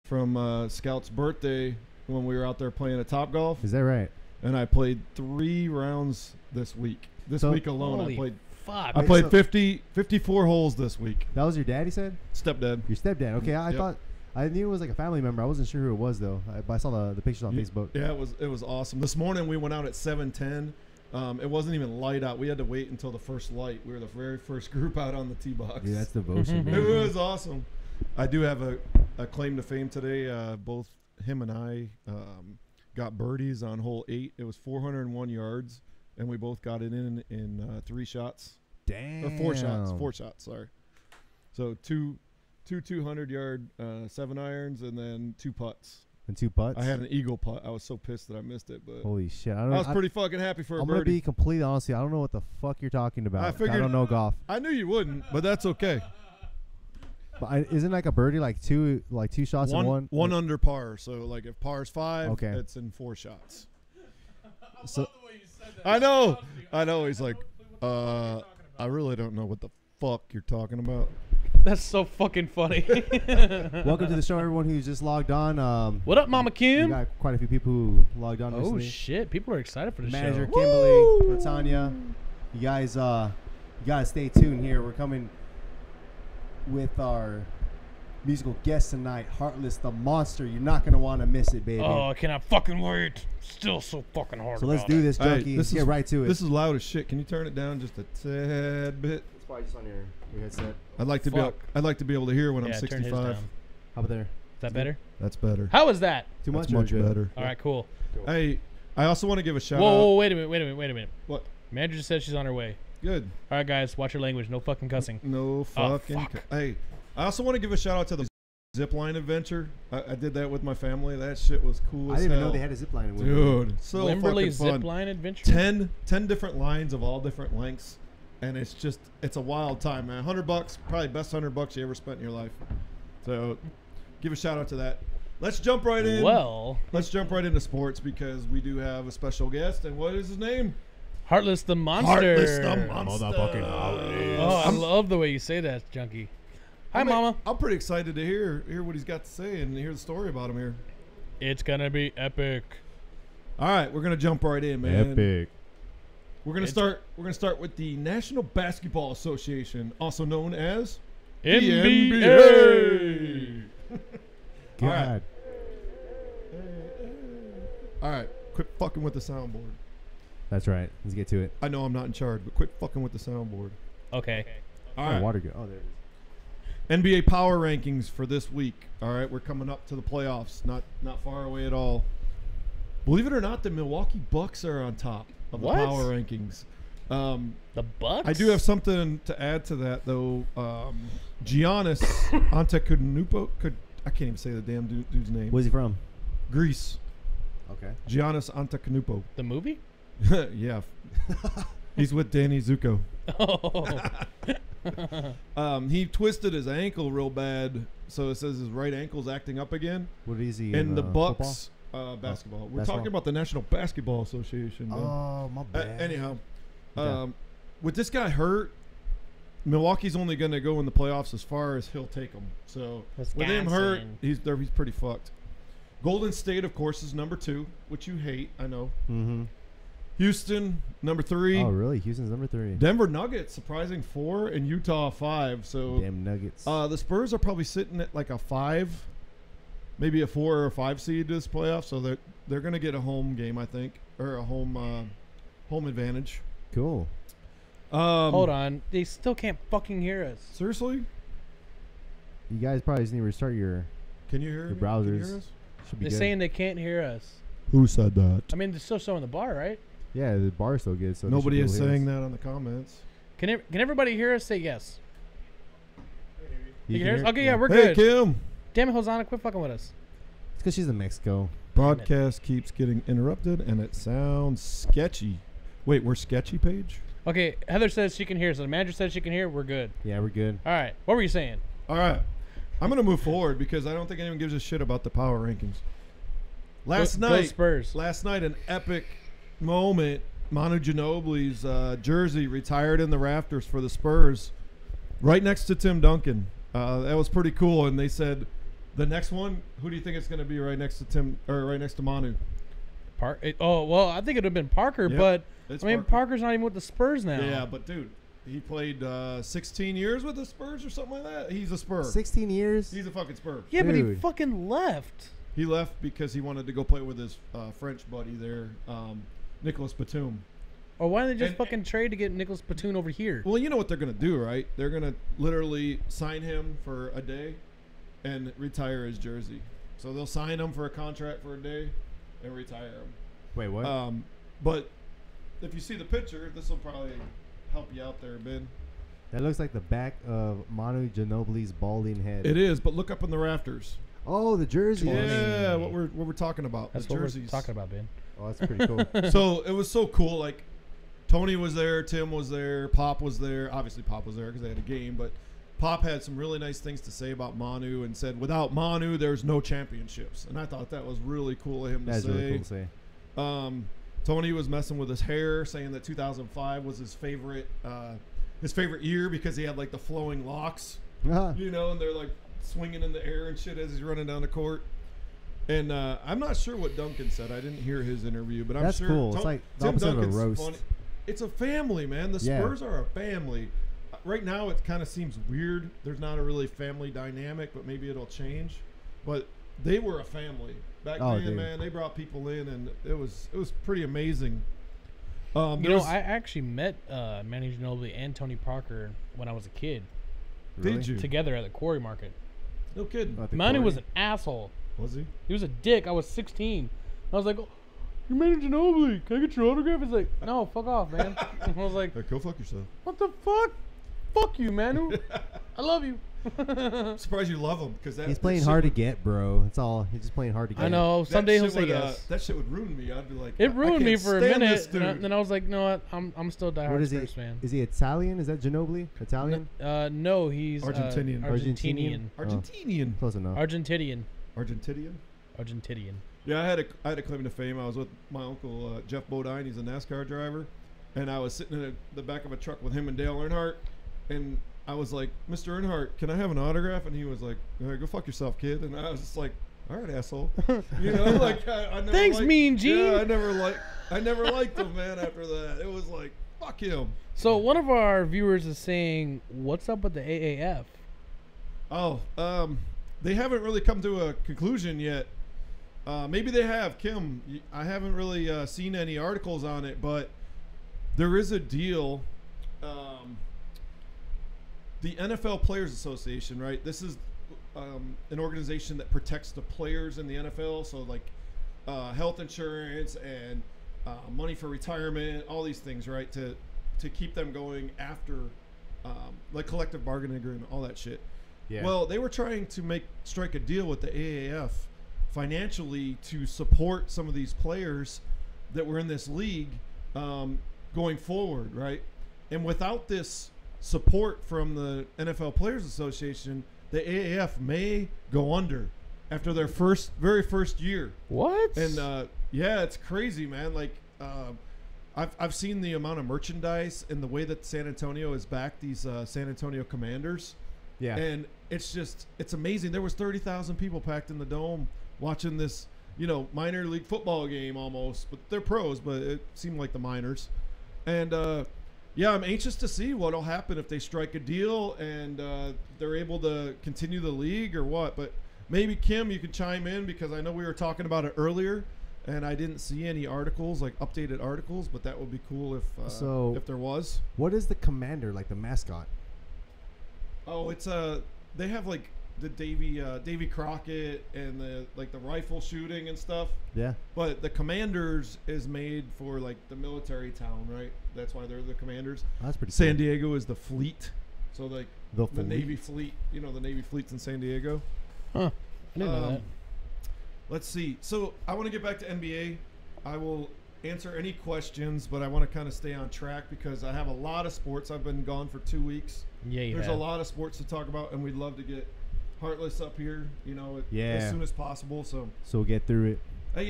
from Scout's birthday when we were out there playing at Topgolf. Is that right? And I played 3 rounds this week. This week alone, I played Fuck. 54 holes this week. That was your dad, he said? Stepdad. Your stepdad. Okay, I thought I knew it was like a family member. I wasn't sure who it was though. But I saw the pictures on Facebook. Yeah, it was awesome. This morning we went out at 7:10. It wasn't even light out. We had to wait until the first light. We were the very first group out on the tee box. Yeah, that's devotion. It was awesome. I do have a claim to fame today. Both him and I got birdies on hole 8. It was 401 yards, and we both got it in 3 shots. Damn. Or 4 shots. Sorry. So two 200-yard 7-irons, and then 2 putts. And 2 putts? I had an eagle putt. I was so pissed that I missed it, but holy shit! I was pretty fucking happy for a birdie. I'm gonna be completely honest with you. I don't know what the fuck you're talking about. I don't know golf. I knew you wouldn't, but that's okay. But isn't like a birdie like two shots in one? One under par. So like if par's 5, okay, it's in 4 shots. So I know. He's like, I really don't know what the fuck you're talking about. That's so fucking funny. Welcome to the show, everyone who's just logged on. What up, Mama Kim? We got quite a few people who logged on recently. Oh shit! People are excited for the Manager show. Kimberly, Britannia, you guys, you gotta stay tuned here. We're coming with our musical guest tonight, Heartless, the monster. You're not gonna want to miss it, baby. Oh, I cannot fucking wait. Still so fucking hard. So let's do this, Junkie. Let's get right to it. This is loud as shit. Can you turn it down just a tad bit? It's probably just on your headset. I'd like to be able to hear when I'm 65. How about there? Is that better? That's better. How is that? Too much. That's much better. All right, cool. Hey, I also want to give a shout out. Whoa, wait a minute. What? Manager just said she's on her way. Good. All right, guys, watch your language. No fucking cussing. No fucking. Hey, I also want to give a shout out to the zipline adventure. I did that with my family. That shit was cool. I didn't even know they had a zipline. Dude, so Limberley fucking fun. zipline adventure. 10 different lines of all different lengths. And it's a wild time, man. $100, probably best $100 you ever spent in your life. So, give a shout out to that. Let's jump right in. Let's jump right into sports because we do have a special guest. And what is his name? Heartless the monster. Heartless the monster. Oh, I love the way you say that, Junkie. Hi, Mama. I'm pretty excited to hear what he's got to say and hear the story about him here. It's gonna be epic. All right, we're gonna jump right in, man. Epic. We're gonna start with the National Basketball Association, also known as NBA. the NBA. God. All right, quit fucking with the soundboard. That's right. Let's get to it. I know I'm not in charge, but quit fucking with the soundboard. Okay. All right. Water go. Oh, there it is. NBA power rankings for this week. All right, we're coming up to the playoffs. Not far away at all. Believe it or not, the Milwaukee Bucks are on top of the power rankings. The Bucks? I do have something to add to that, though. Giannis Antetokounmpo. I can't even say the damn dude's name. Where's he from? Greece. Okay. Giannis Antetokounmpo. The movie? Yeah. He's with Danny Zuko. Oh. He twisted his ankle real bad, so it says his right ankle's acting up again. What is he in the Bucks? Basketball. We're talking about the National Basketball Association. Man. Oh, my bad. Anyhow, with this guy hurt, Milwaukee's only going to go in the playoffs as far as he'll take them. So with him hurt, he's pretty fucked. Golden State, of course, is number 2, which you hate, I know. Mm-hmm. Houston, number 3. Oh, really? Houston's number 3. Denver Nuggets, surprising 4, and Utah 5. So damn Nuggets. The Spurs are probably sitting at like a 5, maybe a 4 or a 5 seed this playoff. So they're going to get a home game, I think, or a home advantage. Cool. Hold on, they still can't fucking hear us. Seriously? You guys probably just need to restart your. Can you hear your me? browsers? Can you hear us? Should be They're good. saying they can't hear us. Who said that? I mean, they're still showing the bar, right? Yeah, the bar's still good. So nobody is saying that on the comments. Can everybody hear us? Say yes. You can hear us? Okay, yeah, we're Hey, good. Kim. Damn it, Hosanna, quit fucking with us. It's because she's in Mexico. Broadcast keeps getting interrupted, and it sounds sketchy. Wait, we're sketchy, Paige? Okay, Heather says she can hear us. The manager says she can hear. We're good. Yeah, we're good. All right. What were you saying? All right. I'm going to move forward because I don't think anyone gives a shit about the power rankings. Last Go Spurs. Last night, an epic moment. Manu Ginobili's jersey retired in the rafters for the Spurs, right next to Tim Duncan. That was pretty cool. And they said The next one, who do you think it's going to be right next to Tim or right next to Manu? Well, I think it would have been Parker, Yep, but it's I mean, Parker. Parker's not even with the Spurs now. Yeah, but dude, he played 16 years with the Spurs or something like that. He's a Spur. 16 years? He's a fucking Spur. Yeah, but he Dude. fucking left. He left because he wanted to go play with his French buddy there, Nicolas Batum. Or why didn't they just And- fucking trade to get Nicholas Batum over here? Well, you know what they're going to do, right? They're going to literally sign him for a day and retire his jersey. So they'll sign him for a contract for a day and retire him. Wait, what? But if you see the picture, this will probably help you out there, Ben. That looks like the back of Manu Ginobili's balding head. It is, but look up in the rafters. Oh, the jersey. Yeah, what we're talking about. That's the what jerseys. we're talking about, Ben. Oh, that's pretty cool. So it was so cool. Like Tony was there, Tim was there, Pop was there. Obviously, Pop was there because they had a game. But Pop had some really nice things to say about Manu and said, "Without Manu, there's no championships." And I thought that was really cool of him to That's say. really cool to say. Tony was messing with his hair, saying that 2005 was his favorite year because he had like the flowing locks, you know, and they're like swinging in the air and shit as he's running down the court. And I'm not sure what Duncan said. I didn't hear his interview, but I'm That's sure cool. It's like the opposite of a roast. funny. It's a family, man. The Yeah. Spurs are a family. Right now, it kind of seems weird. There's not a really family dynamic, but maybe it'll change. But they were a family back then, dude. man. They brought people in, and it was pretty amazing. You know, I actually met Manu Ginobili and Tony Parker when I was a kid. Did you? Together at the Quarry Market. No kidding. At the Manu quarry. was an asshole. Was he? He was a dick. I was 16. I was like, oh, you're Manu Ginobili. Can I get your autograph? He's like, no, fuck off, man. I was like, Hey, go fuck yourself. what the fuck? Fuck you, Manu. I love you. I'm surprised you love him because He's playing hard to get, bro. That's all. He's just playing hard to get. I know. Someday he'll say would, yes. That shit would ruin me. I'd be like, It I ruined me can't for a stand minute. this dude. Then I was like, no, what? I'm still a What diehard is he? Spurs fan. Is he Italian? Is that Ginobili? Italian? No, he's Argentinian. Argentinian. Argentinian. Close enough. Argentinian. Argentinian. Yeah, I had a claim to fame. I was with my uncle Jeff Bodine. He's a NASCAR driver, and I was sitting in the back of a truck with him and Dale Earnhardt, and I was like, "Mr. Earnhardt, can I have an autograph?" And he was like, "Go fuck yourself, kid." And I was just like, "All right, asshole." You know, like I never Thanks, liked, Mean Gene. Yeah, I never liked him, man. After that, it was like, fuck him. So one of our viewers is saying, "What's up with the AAF?" Oh, they haven't really come to a conclusion yet. Maybe they have, Kim. I haven't really seen any articles on it, but there is a deal. The NFL Players Association, right? This is an organization that protects the players in the NFL. So like health insurance and money for retirement, all these things, right? To keep them going after like collective bargaining agreement, all that shit. Yeah. Well, they were trying to strike a deal with the AAF financially to support some of these players that were in this league going forward, right? And without this support from the NFL Players Association, the AAF may go under after their very first year. What? And yeah, it's crazy, man. Like I've seen the amount of merchandise and the way that San Antonio has backed these San Antonio Commanders. Yeah. And it's amazing. There was 30,000 people packed in the dome watching this, minor league football game almost. But they're pros, but it seemed like the minors. And yeah, I'm anxious to see what'll happen if they strike a deal and they're able to continue the league or what. But maybe Kim, you could chime in because I know we were talking about it earlier, and I didn't see any articles, like updated articles. But that would be cool if there was. What is the commander, like the mascot? Oh, it's they have like the Davy Crockett and the rifle shooting and stuff. Yeah. But the Commanders is made for like the military town, right? That's why they're the Commanders. That's pretty San cool. Diego is the fleet. So like The the Navy fleet, the Navy fleet's in San Diego. Huh. I didn't know that. Let's see. So I want to get back to NBA. I will answer any questions, but I want to kind of stay on track because I have a lot of sports. I've been gone for 2 weeks. Yeah, There's a lot of sports to talk about, and we'd love to get Heartless up here, as soon as possible. So we'll get through it. hey,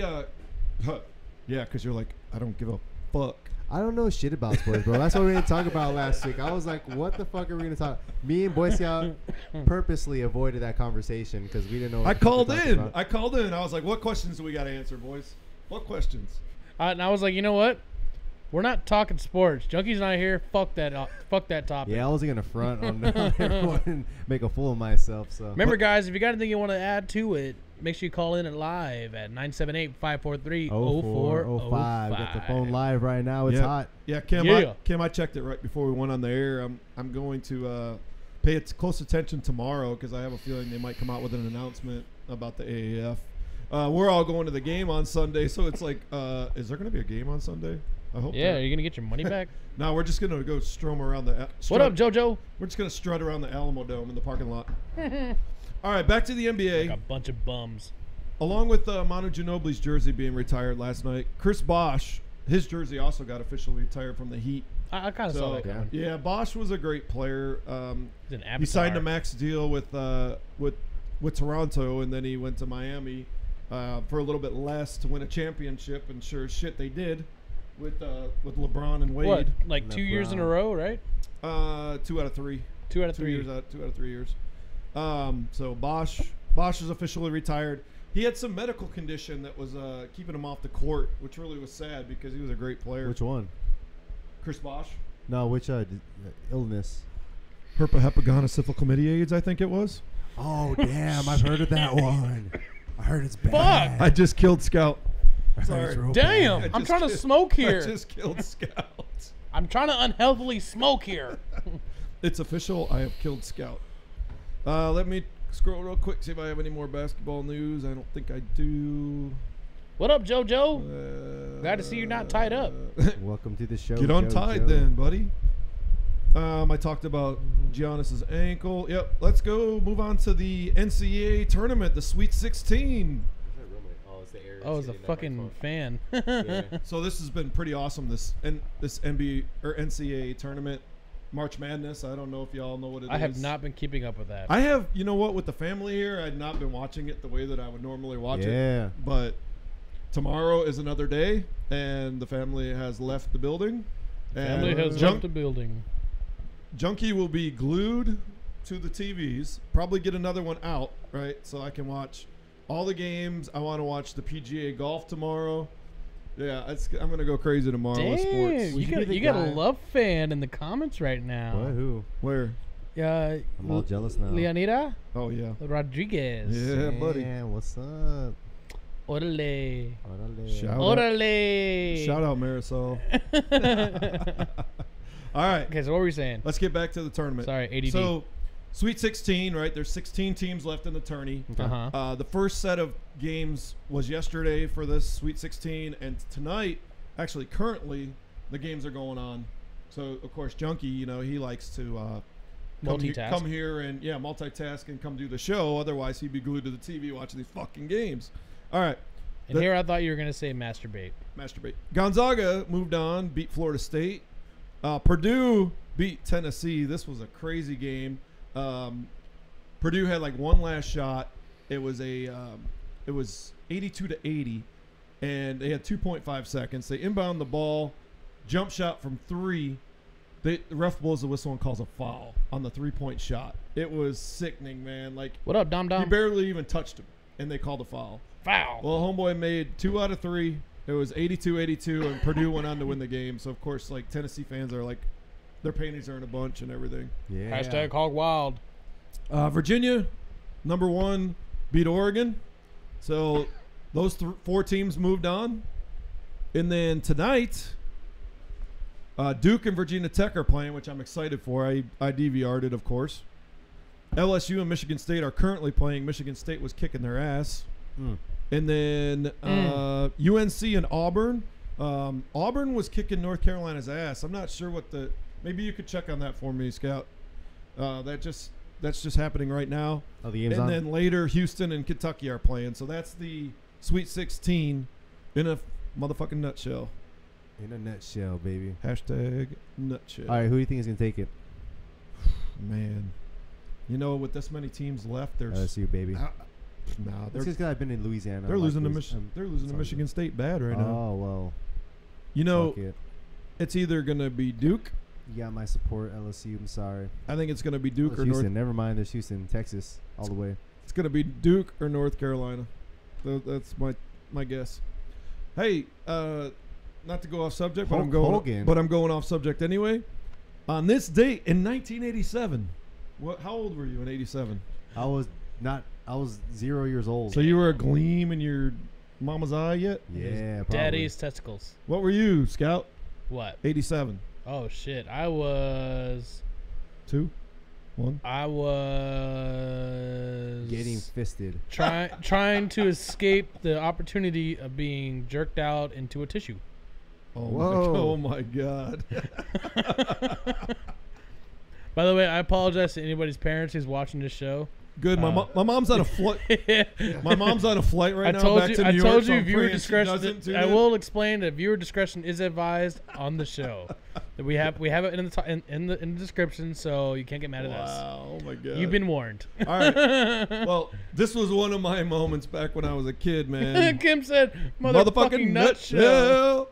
yeah, because you're like, I don't give a fuck? I don't know shit about sports, bro. That's what we didn't talk about last week. I was like, what the fuck are we going to talk? Me and Boy Scout purposely avoided that conversation because we didn't know what I the fuck called to talk in. about. I called in. I was like, what questions do we got to answer, boys? What questions? And I was like, you know what? We're not talking sports. Junkie's not here. Fuck that topic. Yeah, I wasn't going to front on everyone and make a fool of myself. So Remember, guys, if you got anything you want to add to it, make sure you call in live at 978-543-0405. We got the phone live right now. It's hot. Yeah, Kim. Yeah. Kim, I checked it right before we went on the air. I'm going to pay close attention tomorrow because I have a feeling they might come out with an announcement about the AAF. We're all going to the game on Sunday, so it's like, is there going to be a game on Sunday? I hope. Yeah, not. are you going to get your money back? No, we're just going to go strum around the. What up, JoJo? We're just going to strut around the Alamo Dome in the parking lot. All right, back to the NBA. Like a bunch of bums. Along with Manu Ginobili's jersey being retired last night, Chris Bosh, his jersey also got officially retired from the Heat. I kind of saw that coming. Yeah, Bosh was a great player. He's an avatar. He signed a max deal with Toronto, and then he went to Miami for a little bit less to win a championship. And sure as shit, they did with LeBron and Wade. What, like 2 years in a row, right? 2 out of 3. 2 out of 3 years. 2 out of 3 years. So Bosh is officially retired. He had some medical condition that was keeping him off the court, which really was sad because he was a great player. Which one? Chris Bosh. No, which illness? Herpetogonosyphilis, I think it was. Oh, damn. I've heard of that one. I heard it's bad. Fuck. I just killed Scout. I heard Sorry. it's real Damn, bad. I'm trying to smoke here. I just killed Scout. I'm trying to unhealthily smoke here. It's official. I have killed Scout. Let me scroll real quick, see if I have any more basketball news. I don't think I do. What up, JoJo? Glad to see you're not tied up. Welcome to the show. Get untied Joe. then, buddy. I talked about Giannis's ankle. Yep. Let's go. Move on to the NCAA tournament, the Sweet 16. Oh, it's a fucking fan. Yeah. So this has been pretty awesome. This NBA or NCAA tournament, March Madness. I don't know if y'all know what it is. I have not been keeping up with that. I have. You know what? With the family here, I'd not been watching it the way that I would normally watch it. Yeah. But tomorrow is another day, and the family has left the building. Family has left the building. Junkie will be glued to the TVs. Probably get another one out, right? So I can watch all the games. I want to watch the PGA golf tomorrow. Yeah, I'm gonna go crazy tomorrow with sports. Damn, you got a love fan in the comments right now. What? Who? Where? I'm all jealous now. Leonida Oh yeah. Rodriguez. Yeah, buddy. Damn, what's up? Orale. Shout Orale. Shout out Marisol. All right. Okay, so what were we saying? Let's get back to the tournament. Sorry, ADD. So, Sweet 16, right? There's 16 teams left in the tourney. Uh-huh. The first set of games was yesterday for this Sweet 16, and tonight, actually, currently, the games are going on. So, of course, Junkie, he likes to Multitask. come here and multitask and come do the show. Otherwise, he'd be glued to the TV watching these fucking games. All right. And here I thought you were going to say masturbate. Gonzaga moved on, beat Florida State. Purdue beat Tennessee. This was a crazy game. Purdue had like one last shot. It was 82-80, and they had 2.5 seconds. They inbound the ball, jump shot from 3. The ref blows the whistle and calls a foul on the 3-point shot. It was sickening, man. Like, What up, Dom Dom? he barely even touched him, and they called a foul. Foul. Well, homeboy made 2 out of 3. It was 82-82, and Purdue went on to win the game. So, of course, like, Tennessee fans are like, their panties are in a bunch and everything. Yeah. Hashtag hog wild. Virginia, number 1, beat Oregon. So, those 4 teams moved on. And then tonight, Duke and Virginia Tech are playing, which I'm excited for. I DVR'd it, of course. LSU and Michigan State are currently playing. Michigan State was kicking their ass. And then UNC and Auburn. Auburn was kicking North Carolina's ass. I'm not sure what the – maybe you could check on that for me, Scout. That's just happening right now. Oh, the game's and on? then later, Houston and Kentucky are playing. So that's the Sweet 16 in a motherfucking nutshell. In a nutshell, baby. Hashtag nutshell. All right, who do you think is going to take it? Man. With this many teams left, there's LSU, baby. Nah, That's because I've been in Louisiana. they're Like losing to Louis- They're losing to sorry. Michigan State bad right now. Oh, well. You know, Fuck it. it's either going to be Duke. You got my support, LSU. I'm sorry. I think it's going to be Duke or Houston. North. Never mind. There's Houston, Texas, all the way. It's going to be Duke or North Carolina. That's my guess. Hey, not to go off subject, but I'm going off subject anyway. On this date in 1987, how old were you in 87? I was 0 years old. So you were a gleam in your mama's eye yet? Yeah, probably. Daddy's testicles. What were you, Scout? What? 87. Oh shit! I was 2, 1. I was Getting fisted. trying to escape the opportunity of being jerked out into a tissue. Oh my god. By the way, I apologize to anybody's parents who's watching this show. Good. My mom's on a flight. My mom's on a flight right now back to New York. I told so you I'm viewer praying she discretion. doesn't tune I in. will explain that viewer discretion is advised on the show. That we have it in the description, so you can't get mad at us. Wow. Oh my god. You've been warned. All right. Well, this was one of my moments back when I was a kid, man. Kim said, "Motherfucking nutshell."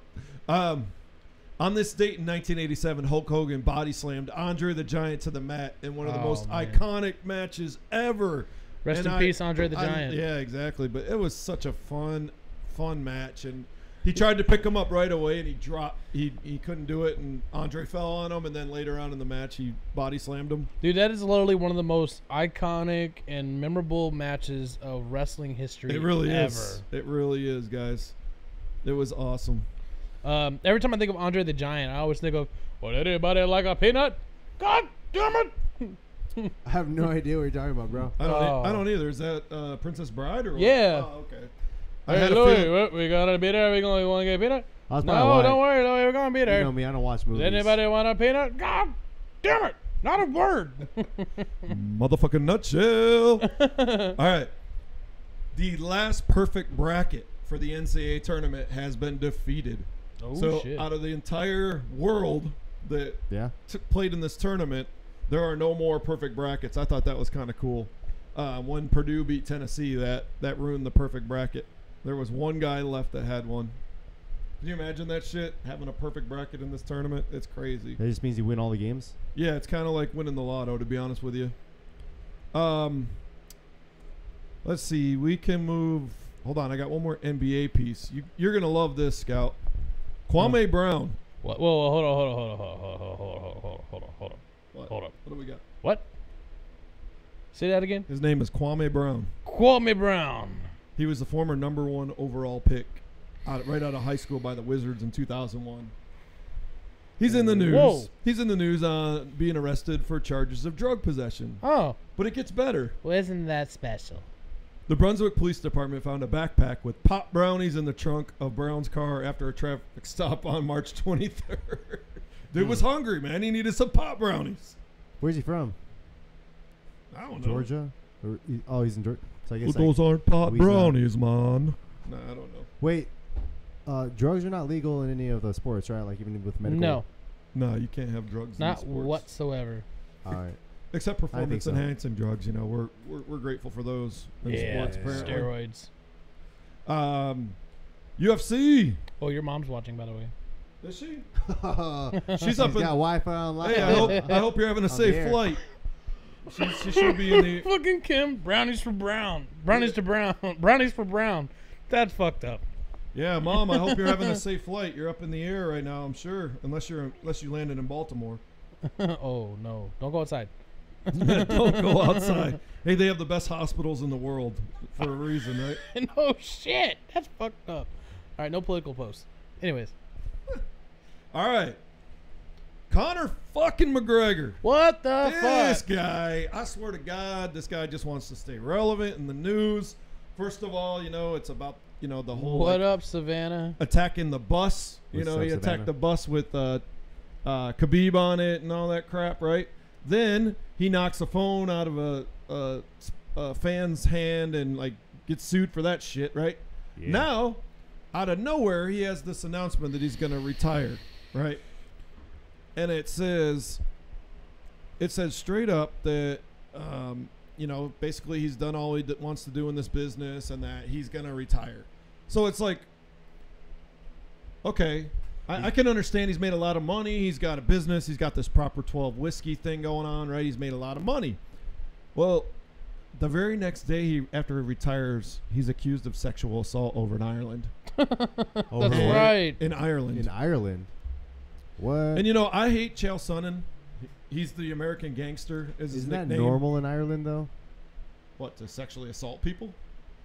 On this date in 1987, Hulk Hogan body slammed Andre the Giant to the mat in one of the most iconic matches ever. Rest in peace, Andre the Giant. Yeah, exactly. But it was such a fun match, and he tried to pick him up right away, and he dropped. He couldn't do it, and Andre fell on him, and then later on in the match, he body slammed him. Dude, that is literally one of the most iconic and memorable matches of wrestling history. It really ever. is. It really is, guys. It was awesome. Every time I think of Andre the Giant, I always think of, would anybody like a peanut? God damn it! I have no idea what you're talking about, bro. I don't either. Is that Princess Bride or what? Yeah. Oh, okay. Hey, Louis, what, we gonna be there? We want to get a peanut? No, don't worry, Louis, we're gonna be there. You know me, I don't watch movies. Does anybody want a peanut? God damn it! Not a word. Motherfucking nutshell. All right. The last perfect bracket for the NCAA tournament has been defeated. Oh, shit. Out of the entire world that played in this tournament, there are no more perfect brackets. I thought that was kind of cool. When Purdue beat Tennessee, that ruined the perfect bracket. There was one guy left that had one. Can you imagine that shit? Having a perfect bracket in this tournament? It's crazy. That just means you win all the games? Yeah, it's kind of like winning the lotto, to be honest with you. Let's see. We can move. Hold on. I got one more NBA piece. You're going to love this, Scout. Kwame Brown. What? Whoa, hold on. What? Hold up. What do we got? What? Say that again. His name is Kwame Brown. Kwame Brown. He was the former #1 overall pick right out of high school by the Wizards in 2001. He's in the news. Whoa. He's in the news on being arrested for charges of drug possession. Oh. But it gets better. Well, isn't that special? The Brunswick Police Department found a backpack with pop brownies in the trunk of Brown's car after a traffic stop on March 23rd. Dude was hungry, man. He needed some pop brownies. Where's he from? I don't know. Georgia? He's in Georgia. So I guess Those aren't pop brownies, man. Nah, I don't know. Wait, drugs are not legal in any of the sports, right? Like even with medical? No, you can't have drugs not in sports. whatsoever. All right. Except performance enhancing drugs, we're grateful for those in sports. Apparently. Steroids. UFC. Oh, your mom's watching, by the way. Is she? She's up. Got Wi-Fi online. Hey, I hope you're having a safe flight. She should be in the. Fucking Kim, brownies for Brown. Brownies to Brown. Brownies for Brown. That's fucked up. Yeah, Mom. I hope you're having a safe flight. You're up in the air right now. I'm sure, unless you landed in Baltimore. Oh no! Don't go outside. Don't go outside. Hey, they have the best hospitals in the world for a reason, right? No shit. That's fucked up. All right, no political posts. Anyways. All right. Conor fucking McGregor. What the fuck? This guy, I swear to God, this guy just wants to stay relevant in the news. First of all, it's about, the whole. What up, Savannah? Attacking the bus. He attacked Savannah? the bus with Khabib on it and all that crap, right? Then he knocks a phone out of a fan's hand and gets sued for that shit, right? Yeah. Now, out of nowhere, he has this announcement that he's going to retire, right? And it says straight up that basically he's done all he wants to do in this business and that he's going to retire. So it's like, okay, I can understand he's made a lot of money. He's got a business. He's got this Proper 12 whiskey thing going on, right? He's made a lot of money. Well, the very next day, after he retires, he's accused of sexual assault over in Ireland. That's right. In Ireland. In Ireland. What? And, you know, I hate Chael Sonnen. He's the American gangster is his Isn't nickname. that normal in Ireland, though? What, to sexually assault people?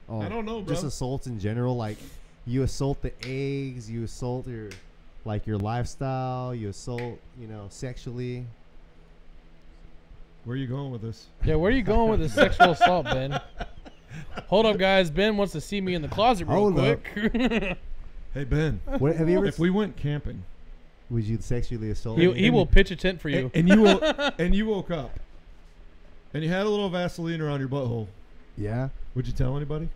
Oh, I don't know, bro. Just assaults in general. Like, you assault the eggs. You assault your lifestyle. You assault, sexually. Where are you going with this? Yeah, where are you going with the sexual assault, Ben? Hold up, guys. Ben wants to see me in the closet real quick. Hey, Ben. What, have you ever? If we went camping, would you sexually assault? he will pitch a tent for you. and you woke up, and you had a little Vaseline around your butthole. Yeah. Would you tell anybody?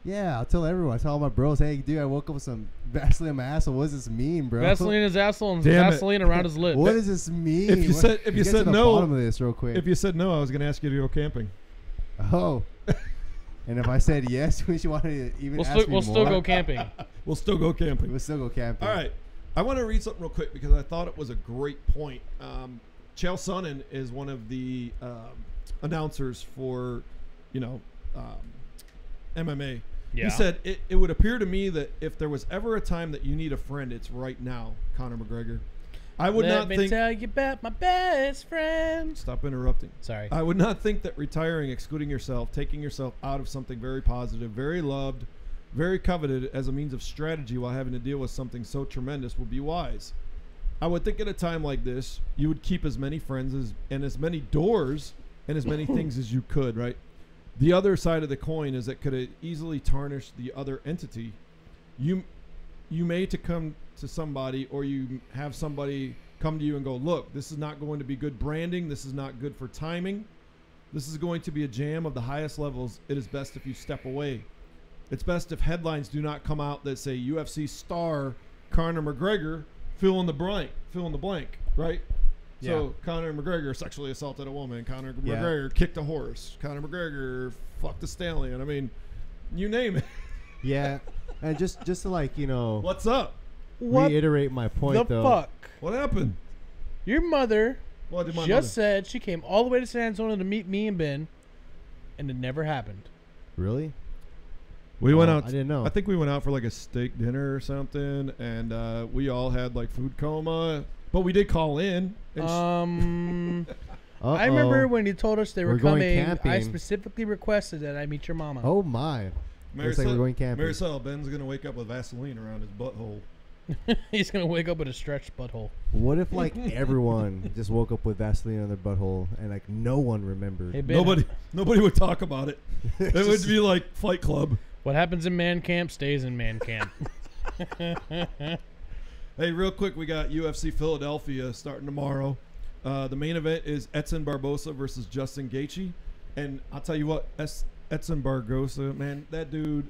Yeah, I'll tell everyone. I tell all my bros, hey, dude, I woke up with some Vaseline in my asshole. What does this mean, bro? Vaseline in his asshole and Damn Vaseline around his lips. What does this mean? If you said Get to the no, bottom of this real quick. if you said no, I was going to ask you to go camping. Oh. And if I said yes, we should want to even ask me We'll still go camping. We'll still go camping. We'll still go camping. All right. I want to read something real quick because I thought it was a great point. Chael Sonnen is one of the announcers for, MMA. Yeah. He said, it would appear to me that if there was ever a time that you need a friend, it's right now, Conor McGregor. I would not think... Let me tell you about my best friend. Stop interrupting. Sorry. I would not think that retiring, excluding yourself, taking yourself out of something very positive, very loved, very coveted as a means of strategy while having to deal with something so tremendous would be wise. I would think at a time like this, you would keep as many friends and as many doors and as many things as you could, right? The other side of the coin is that could easily tarnish the other entity. You may to come to somebody, or you have somebody come to you and go, look, this is not going to be good branding. This is not good for timing. This is going to be a jam of the highest levels. It is best if you step away. It's best if headlines do not come out that say UFC star Conor McGregor fill in the blank, right? Yeah. So Conor McGregor sexually assaulted a woman. Conor McGregor kicked a horse. Conor McGregor fucked a stallion. I mean, you name it. Yeah. And just to What's up? reiterate my point, The though. fuck? What happened? Your mother What did my just mother? said she came all the way to San Antonio to meet me and Ben, and it never happened. Really? We went out. I didn't know. I think we went out for like a steak dinner or something, and we all had like food coma. But we did call in. And I remember when you told us they were We're going coming. camping. I specifically requested that I meet your mama. Oh my! Looks like we're going camping. Marisol, Ben's gonna wake up with Vaseline around his butthole. He's gonna wake up with a stretched butthole. What if everyone just woke up with Vaseline on their butthole and no one remembered? Hey, Ben, Nobody would talk about it. It would be like Fight Club. what happens in man camp stays in man camp. Hey, real quick, we got UFC Philadelphia starting tomorrow. The main event is Edson Barboza versus Justin Gaethje, and I'll tell you what, Edson Barboza, man, that dude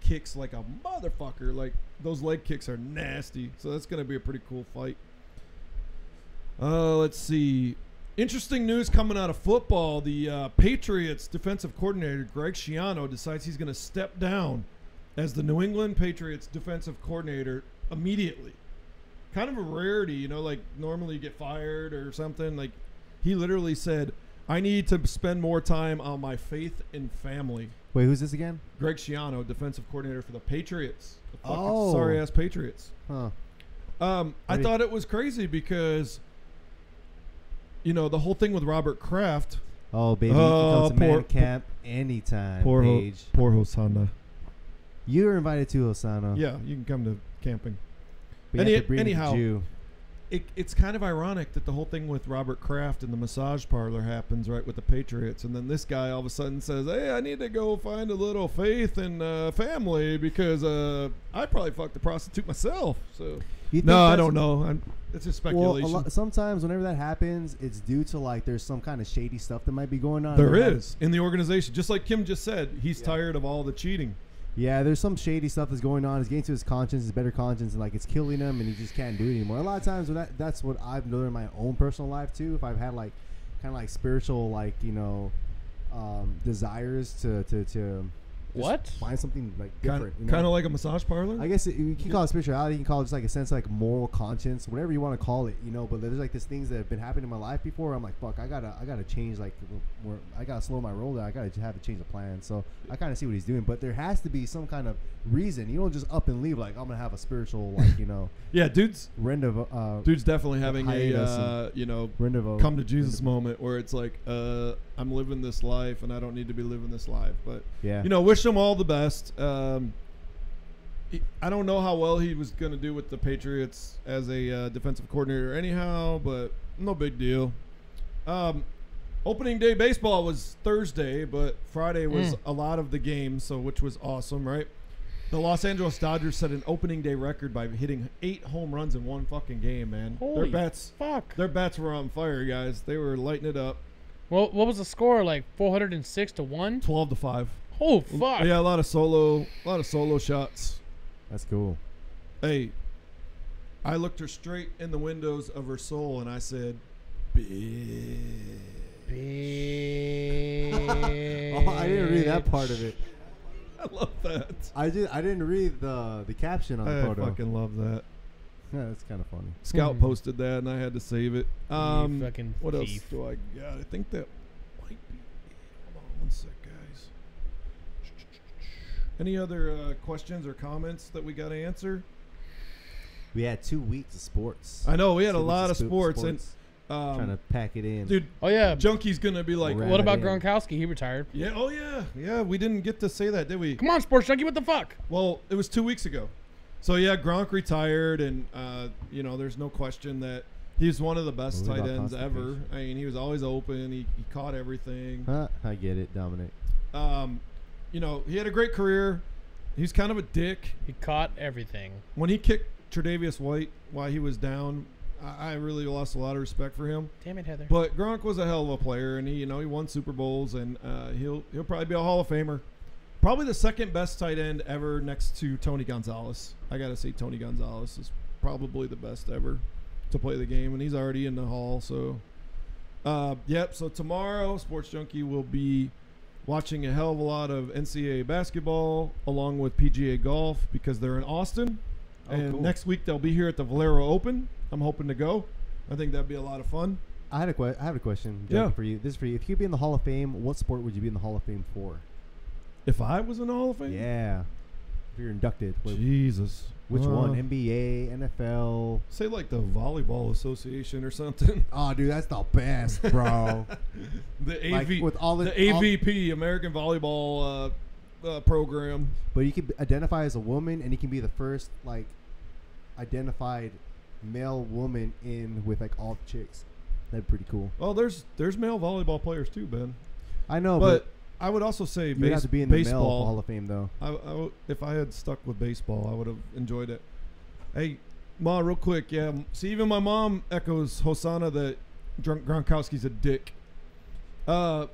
kicks like a motherfucker. Like, those leg kicks are nasty, so that's gonna be a pretty cool fight. Let's see. Interesting news coming out of football. The Patriots defensive coordinator Greg Schiano decides he's gonna step down as the New England Patriots defensive coordinator immediately. Kind of a rarity, like normally you get fired or something. Like, he literally said, I need to spend more time on my faith and family. Wait, who's this again? Greg Schiano, defensive coordinator for the Patriots. The fucking Oh. sorry-ass Patriots. Huh? I thought it was crazy because, the whole thing with Robert Kraft. Oh, baby, Oh, you can come to poor- man camp anytime. Poor Paige. Hosanna. You were invited to Hosanna. Yeah, you can come to camping. But you have to bring anyhow, the Jew. It's kind of ironic that the whole thing with Robert Kraft and the massage parlor happens right with the Patriots, and then this guy all of a sudden says, "Hey, I need to go find a little faith and family because I probably fucked a prostitute myself." So You think no, I that's- don't know. It's just Well, speculation. sometimes whenever that happens, it's due to there's some kind of shady stuff that might be going on. There is in the organization, just like Kim just said. He's tired of all the cheating. Yeah, there's some shady stuff that's going on. It's getting to his conscience, his better conscience, and it's killing him, and he just can't do it anymore. A lot of times, that's what I've known in my own personal life too. If I've had kind of spiritual desires to What? Find something like different. Kind of like a massage parlor. I guess you can call it spirituality. You can call it just like a sense of like moral conscience, whatever you want to call it, But there's like these things that have been happening in my life before. I'm like, fuck, I gotta change. Like, I gotta slow my roll down. I gotta have to change the plan. So I kind of see what he's doing, but there has to be some kind of reason. You don't just up and leave like I'm gonna have a spiritual Yeah, dude's definitely having a come to Jesus moment where it's like I'm living this life and I don't need to be living this life, but wish him all the best. I don't know how well he was going to do with the Patriots as a defensive coordinator anyhow, but no big deal. Opening day baseball was Thursday, but Friday was a lot of the games, which was awesome, right? The Los Angeles Dodgers set an opening day record by hitting 8 home runs in one fucking game, man. Holy Their bats were on fire, guys. They were lighting it up. Well, what was the score? Like 406-1? 12-5. Oh fuck! Yeah, a lot of solo shots. That's cool. Hey, I looked her straight in the windows of her soul and I said, "Bitch." Oh, I didn't read that part of it. I love that. I didn't read the caption on the photo. I fucking love that. Yeah, that's kind of funny. Scout posted that and I had to save it. Fucking what else thief. do I got? I think that might be it. Hold on one sec, guys. Any other questions or comments that we got to answer? We had 2 weeks of sports. I know we had a lot of sports and trying to pack it in, dude. Oh yeah, Junkie's gonna be like, what about Gronkowski? He retired. Yeah. Oh yeah. We didn't get to say that, did we? Come on, Sports Junkie. What the fuck? Well, it was 2 weeks ago. So yeah, Gronk retired, and there's no question that he's one of the best tight ends ever. I mean, he was always open. He caught everything. I get it, Dominic. He had a great career. He's kind of a dick. He caught everything. When he kicked Tre'Davious White while he was down, I really lost a lot of respect for him. Damn it, Heather. But Gronk was a hell of a player, and he won Super Bowls, and he'll probably be a Hall of Famer. Probably the second best tight end ever, next to Tony Gonzalez. I gotta say, Tony Gonzalez is probably the best ever to play the game, and he's already in the Hall. So, So tomorrow, Sports Junkie will be watching a hell of a lot of NCAA basketball along with PGA golf because they're in Austin. And cool. Next week they'll be here at the Valero Open. I'm hoping to go. I think that'd be a lot of fun. I have a question, Jackie, for you. This is for you. If you could be in the Hall of Fame, what sport would you be in the Hall of Fame for? If I was in the Hall of Fame? Yeah. If you're inducted. Jesus. Which one? NBA, NFL? Say like the Volleyball Association or something. Oh, dude, that's the best, bro. AVP, American Volleyball program. But you can identify as a woman, and you can be the first identified male woman in with all chicks. That'd be pretty cool. Well, there's male volleyball players too, Ben. I know, but I would also say you have to be in the baseball male Hall of Fame, though. If I had stuck with baseball, I would have enjoyed it. Hey, Ma, real quick, yeah. See, even my mom echoes Hosanna that Gronkowski's a dick. Mom,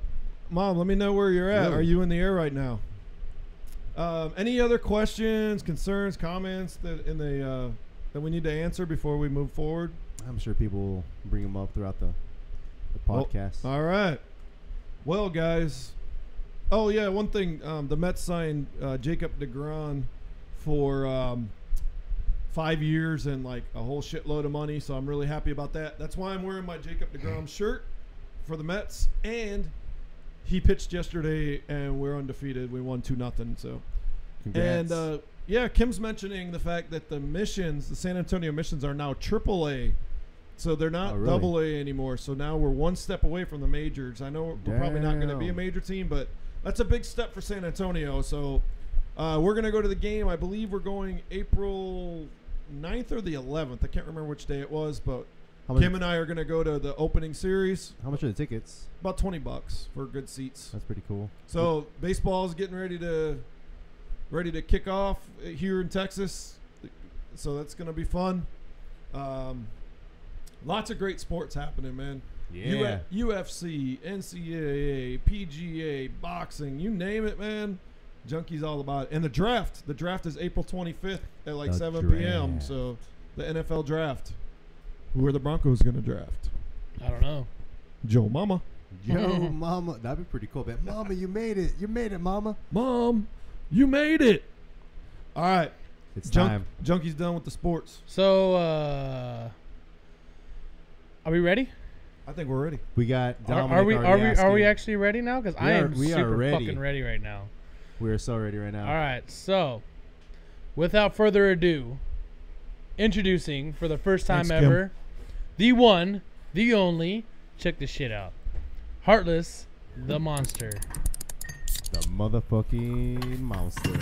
let me know where you're at. Really? Are you in the air right now? Any other questions, concerns, comments that we need to answer before we move forward? I'm sure people will bring them up throughout the podcast. All right. Well, guys. Oh, yeah, one thing. The Mets signed Jacob DeGrom for 5 years and a whole shitload of money, so I'm really happy about that. That's why I'm wearing my Jacob DeGrom shirt for the Mets. And he pitched yesterday, and we're undefeated. We won 2-0. So, congrats. And Kim's mentioning the fact that the San Antonio Missions, are now AAA. So they're not AA anymore. So now we're one step away from the majors. I know we're probably not going to be a major team, but that's a big step for San Antonio. So we're going to go to the game. I believe we're going April 9th or the 11th. I can't remember which day it was, but Kim and I are going to go to the opening series. How much are the tickets? About $20 for good seats. That's pretty cool. So baseball is getting ready to kick off here in Texas. So that's going to be fun. Lots of great sports happening, man. Yeah. UFC, NCAA, PGA, boxing, you name it, man. Junkie's all about it. And the draft. The draft is April 25th at 7 p.m. So the NFL draft. Who are the Broncos going to draft? I don't know. Joe Mama. Joe Mama. That'd be pretty cool, man. Mama, you made it. You made it, Mama. Mom, You made it. All right. It's time. Junkie's done with the sports. So, are we ready? I think we're ready. We got Dominic Are we actually ready now? Because I am super ready. fucking ready right now. We are so ready right now. All right. So, without further ado, introducing for the first time ever, the one, the only. Check this shit out. Heartless, the monster. The motherfucking monster.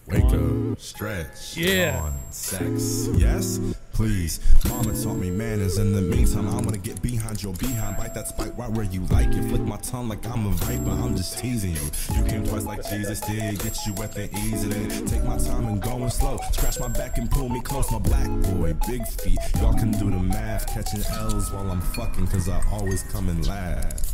Wake up, stretch, yawn, sex, yes, please. Mama taught me manners. In the meantime, I wanna get behind your behind, bite that spike right where you like it. Flick my tongue like I'm a viper. I'm just teasing you. You came twice like Jesus did. Get you wet then easy then. Take my time and going slow. Scratch my back and pull me close. My black boy, big feet. Y'all can do the math. Catching L's while I'm fucking, cause I always come and laugh.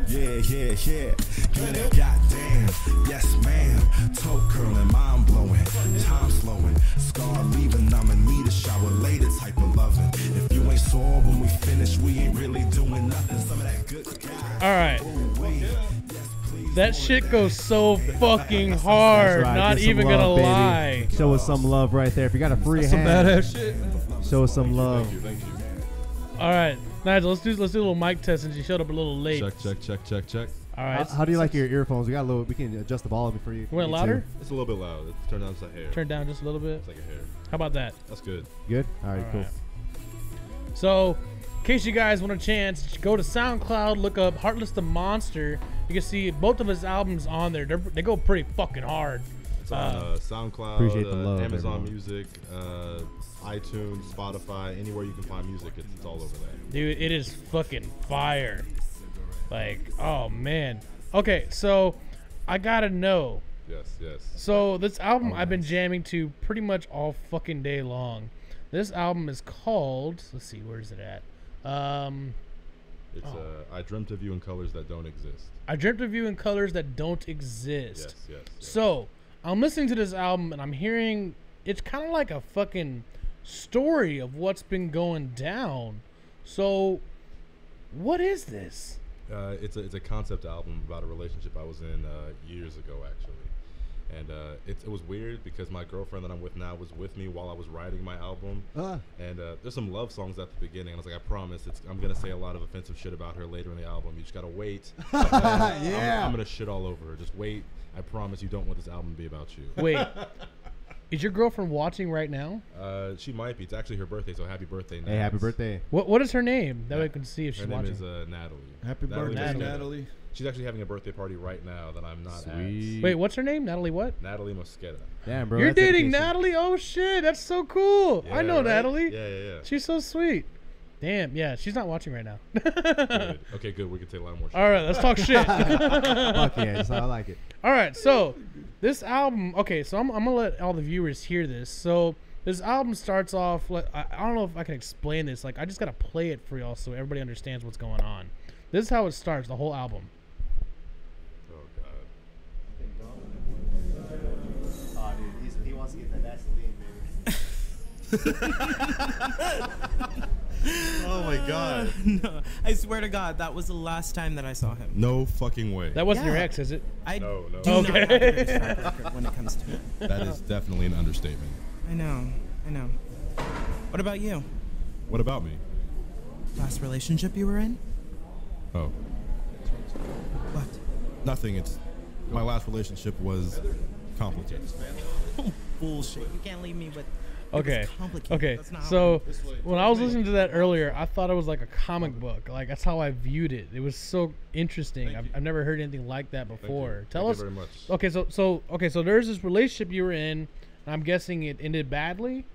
Yeah. Give me that goddamn. Yes, ma'am. Toe curling, mind blowing. Time slowing. Scar leaving. I'ma need a shower later type of loving. If you ain't sore when we finish, we ain't really doing nothing. Some of that good God. All right. That shit goes so fucking hard. Right. Not even love, gonna baby. lie. Show us some love right there. If you got a free Some hand, badass shit. show us some love. Thank you. All right, Nigel, let's do a little mic test since you showed up a little late. Check. All right. How do you like your earphones? We can adjust the volume for you. You want it louder? It's a little bit loud. Turn down just a hair. Turn down just a little bit. It's like a hair. How about that? That's good. Good. All right, cool. So, in case you guys want a chance, go to SoundCloud, look up Heartless the Monster. You can see both of his albums on there. They go pretty fucking hard. It's on SoundCloud, appreciate the love, Amazon everyone. Music, iTunes, Spotify, anywhere you can find music, it's all over there. Dude, it is fucking fire. Like, oh man. Okay, so I gotta know. Yes. So this album I've been jamming to pretty much all fucking day long. This album is called, let's see, where's it at? It's I Dreamt of You in Colors That Don't Exist. I Dreamt of You in Colors That Don't Exist. Yes. So I'm listening to this album and I'm hearing it's kind of like a fucking story of what's been going down. So what is this? It's a concept album about a relationship I was in years ago, actually. And it was weird because my girlfriend that I'm with now was with me while I was writing my album. And there's some love songs at the beginning. And I was like, I promise, I'm going to say a lot of offensive shit about her later in the album. You just got to wait. Yeah. I'm going to shit all over her. Just wait. I promise you don't want this album to be about you. Wait, is your girlfriend watching right now? She might be. It's actually her birthday, so happy birthday, Nats. Hey, happy birthday. What is her name? That way I can see if she's Her name watching. is Natalie. Happy birthday, Natalie. Natalie. She's actually having a birthday party right now that I'm not Sweet. Wait, what's her name? Natalie what? at. Natalie Mosqueda. Damn, bro. You're that's dating dedication. Natalie? Oh shit, that's so cool. I Yeah, know right? Natalie. Yeah. She's so sweet. Damn, yeah, she's not watching right now. Good. Okay, good. We can take a lot more shit. All right, let's talk shit. Fuck yeah, that's how I like it. All right, so this album, okay, so I'm gonna let all the viewers hear this. So this album starts off like I don't know if I can explain this. Like I just gotta play it for y'all so everybody understands what's going on. This is how it starts, the whole album. Oh god. Oh, dude, he wants to get that Vaseline, baby. Oh my god. No, I swear to God, that was the last time that I saw him. No fucking way. That wasn't your Yeah. ex, is it? I No. do not have a good track record when it comes to it. That is definitely an understatement. I know. What about you? What about me? Last relationship you were in? Oh, What? nothing. It's my last relationship was complicated. Bullshit. You can't leave me with. Okay. It's complicated. Okay. That's not how So when I was listening to that earlier, I thought it was like a comic book. Like that's how I viewed it. It was so interesting. I've never heard anything like that before. Tell Thank us. you very much. Okay, so there's this relationship you were in. And I'm guessing it ended badly.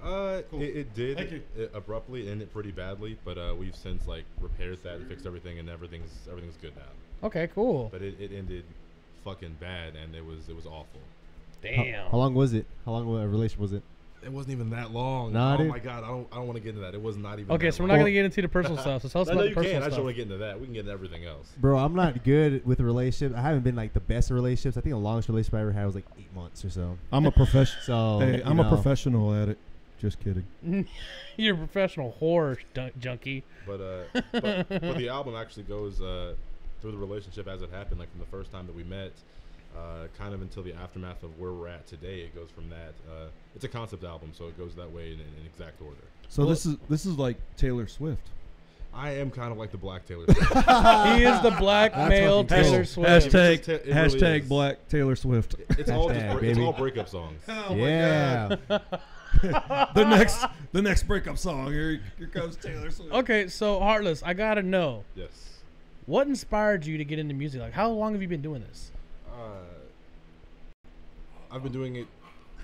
It did. Thank you. It abruptly ended pretty badly, but we've since like repaired that and fixed everything, and everything's good now. Okay, cool. But it ended fucking bad, and it was awful. Damn. How long was it? How long of a relation was it? It wasn't even that long. Nah, oh dude. my god, I don't want to get into that. It was not even. Okay, that so we're long. not gonna get into the personal stuff. So tell us No, about the you personal can. I just stuff. want to get into that. We can get into everything else. Bro, I'm not good with relationships. I haven't been like the best of relationships. I think the longest relationship I ever had was like 8 months or so. I'm a professional. So Hey, you I'm a know. professional at it. Just kidding. You're a professional horror junkie. But the album actually goes through the relationship as it happened, like from the first time that we met. kind of until the aftermath of where we're at today. It goes from that. It's a concept album, so it goes that way in exact order. So this is like Taylor Swift. I am kind of like the black Taylor Swift. He is the black male Taylor Swift. Hashtag black Taylor Swift. It's all it's all breakup songs. Oh Yeah. my God. the next breakup song. Here comes Taylor Swift. Okay, so Heartless, I gotta know. Yes. What inspired you to get into music? Like, how long have you been doing this? I've been doing it,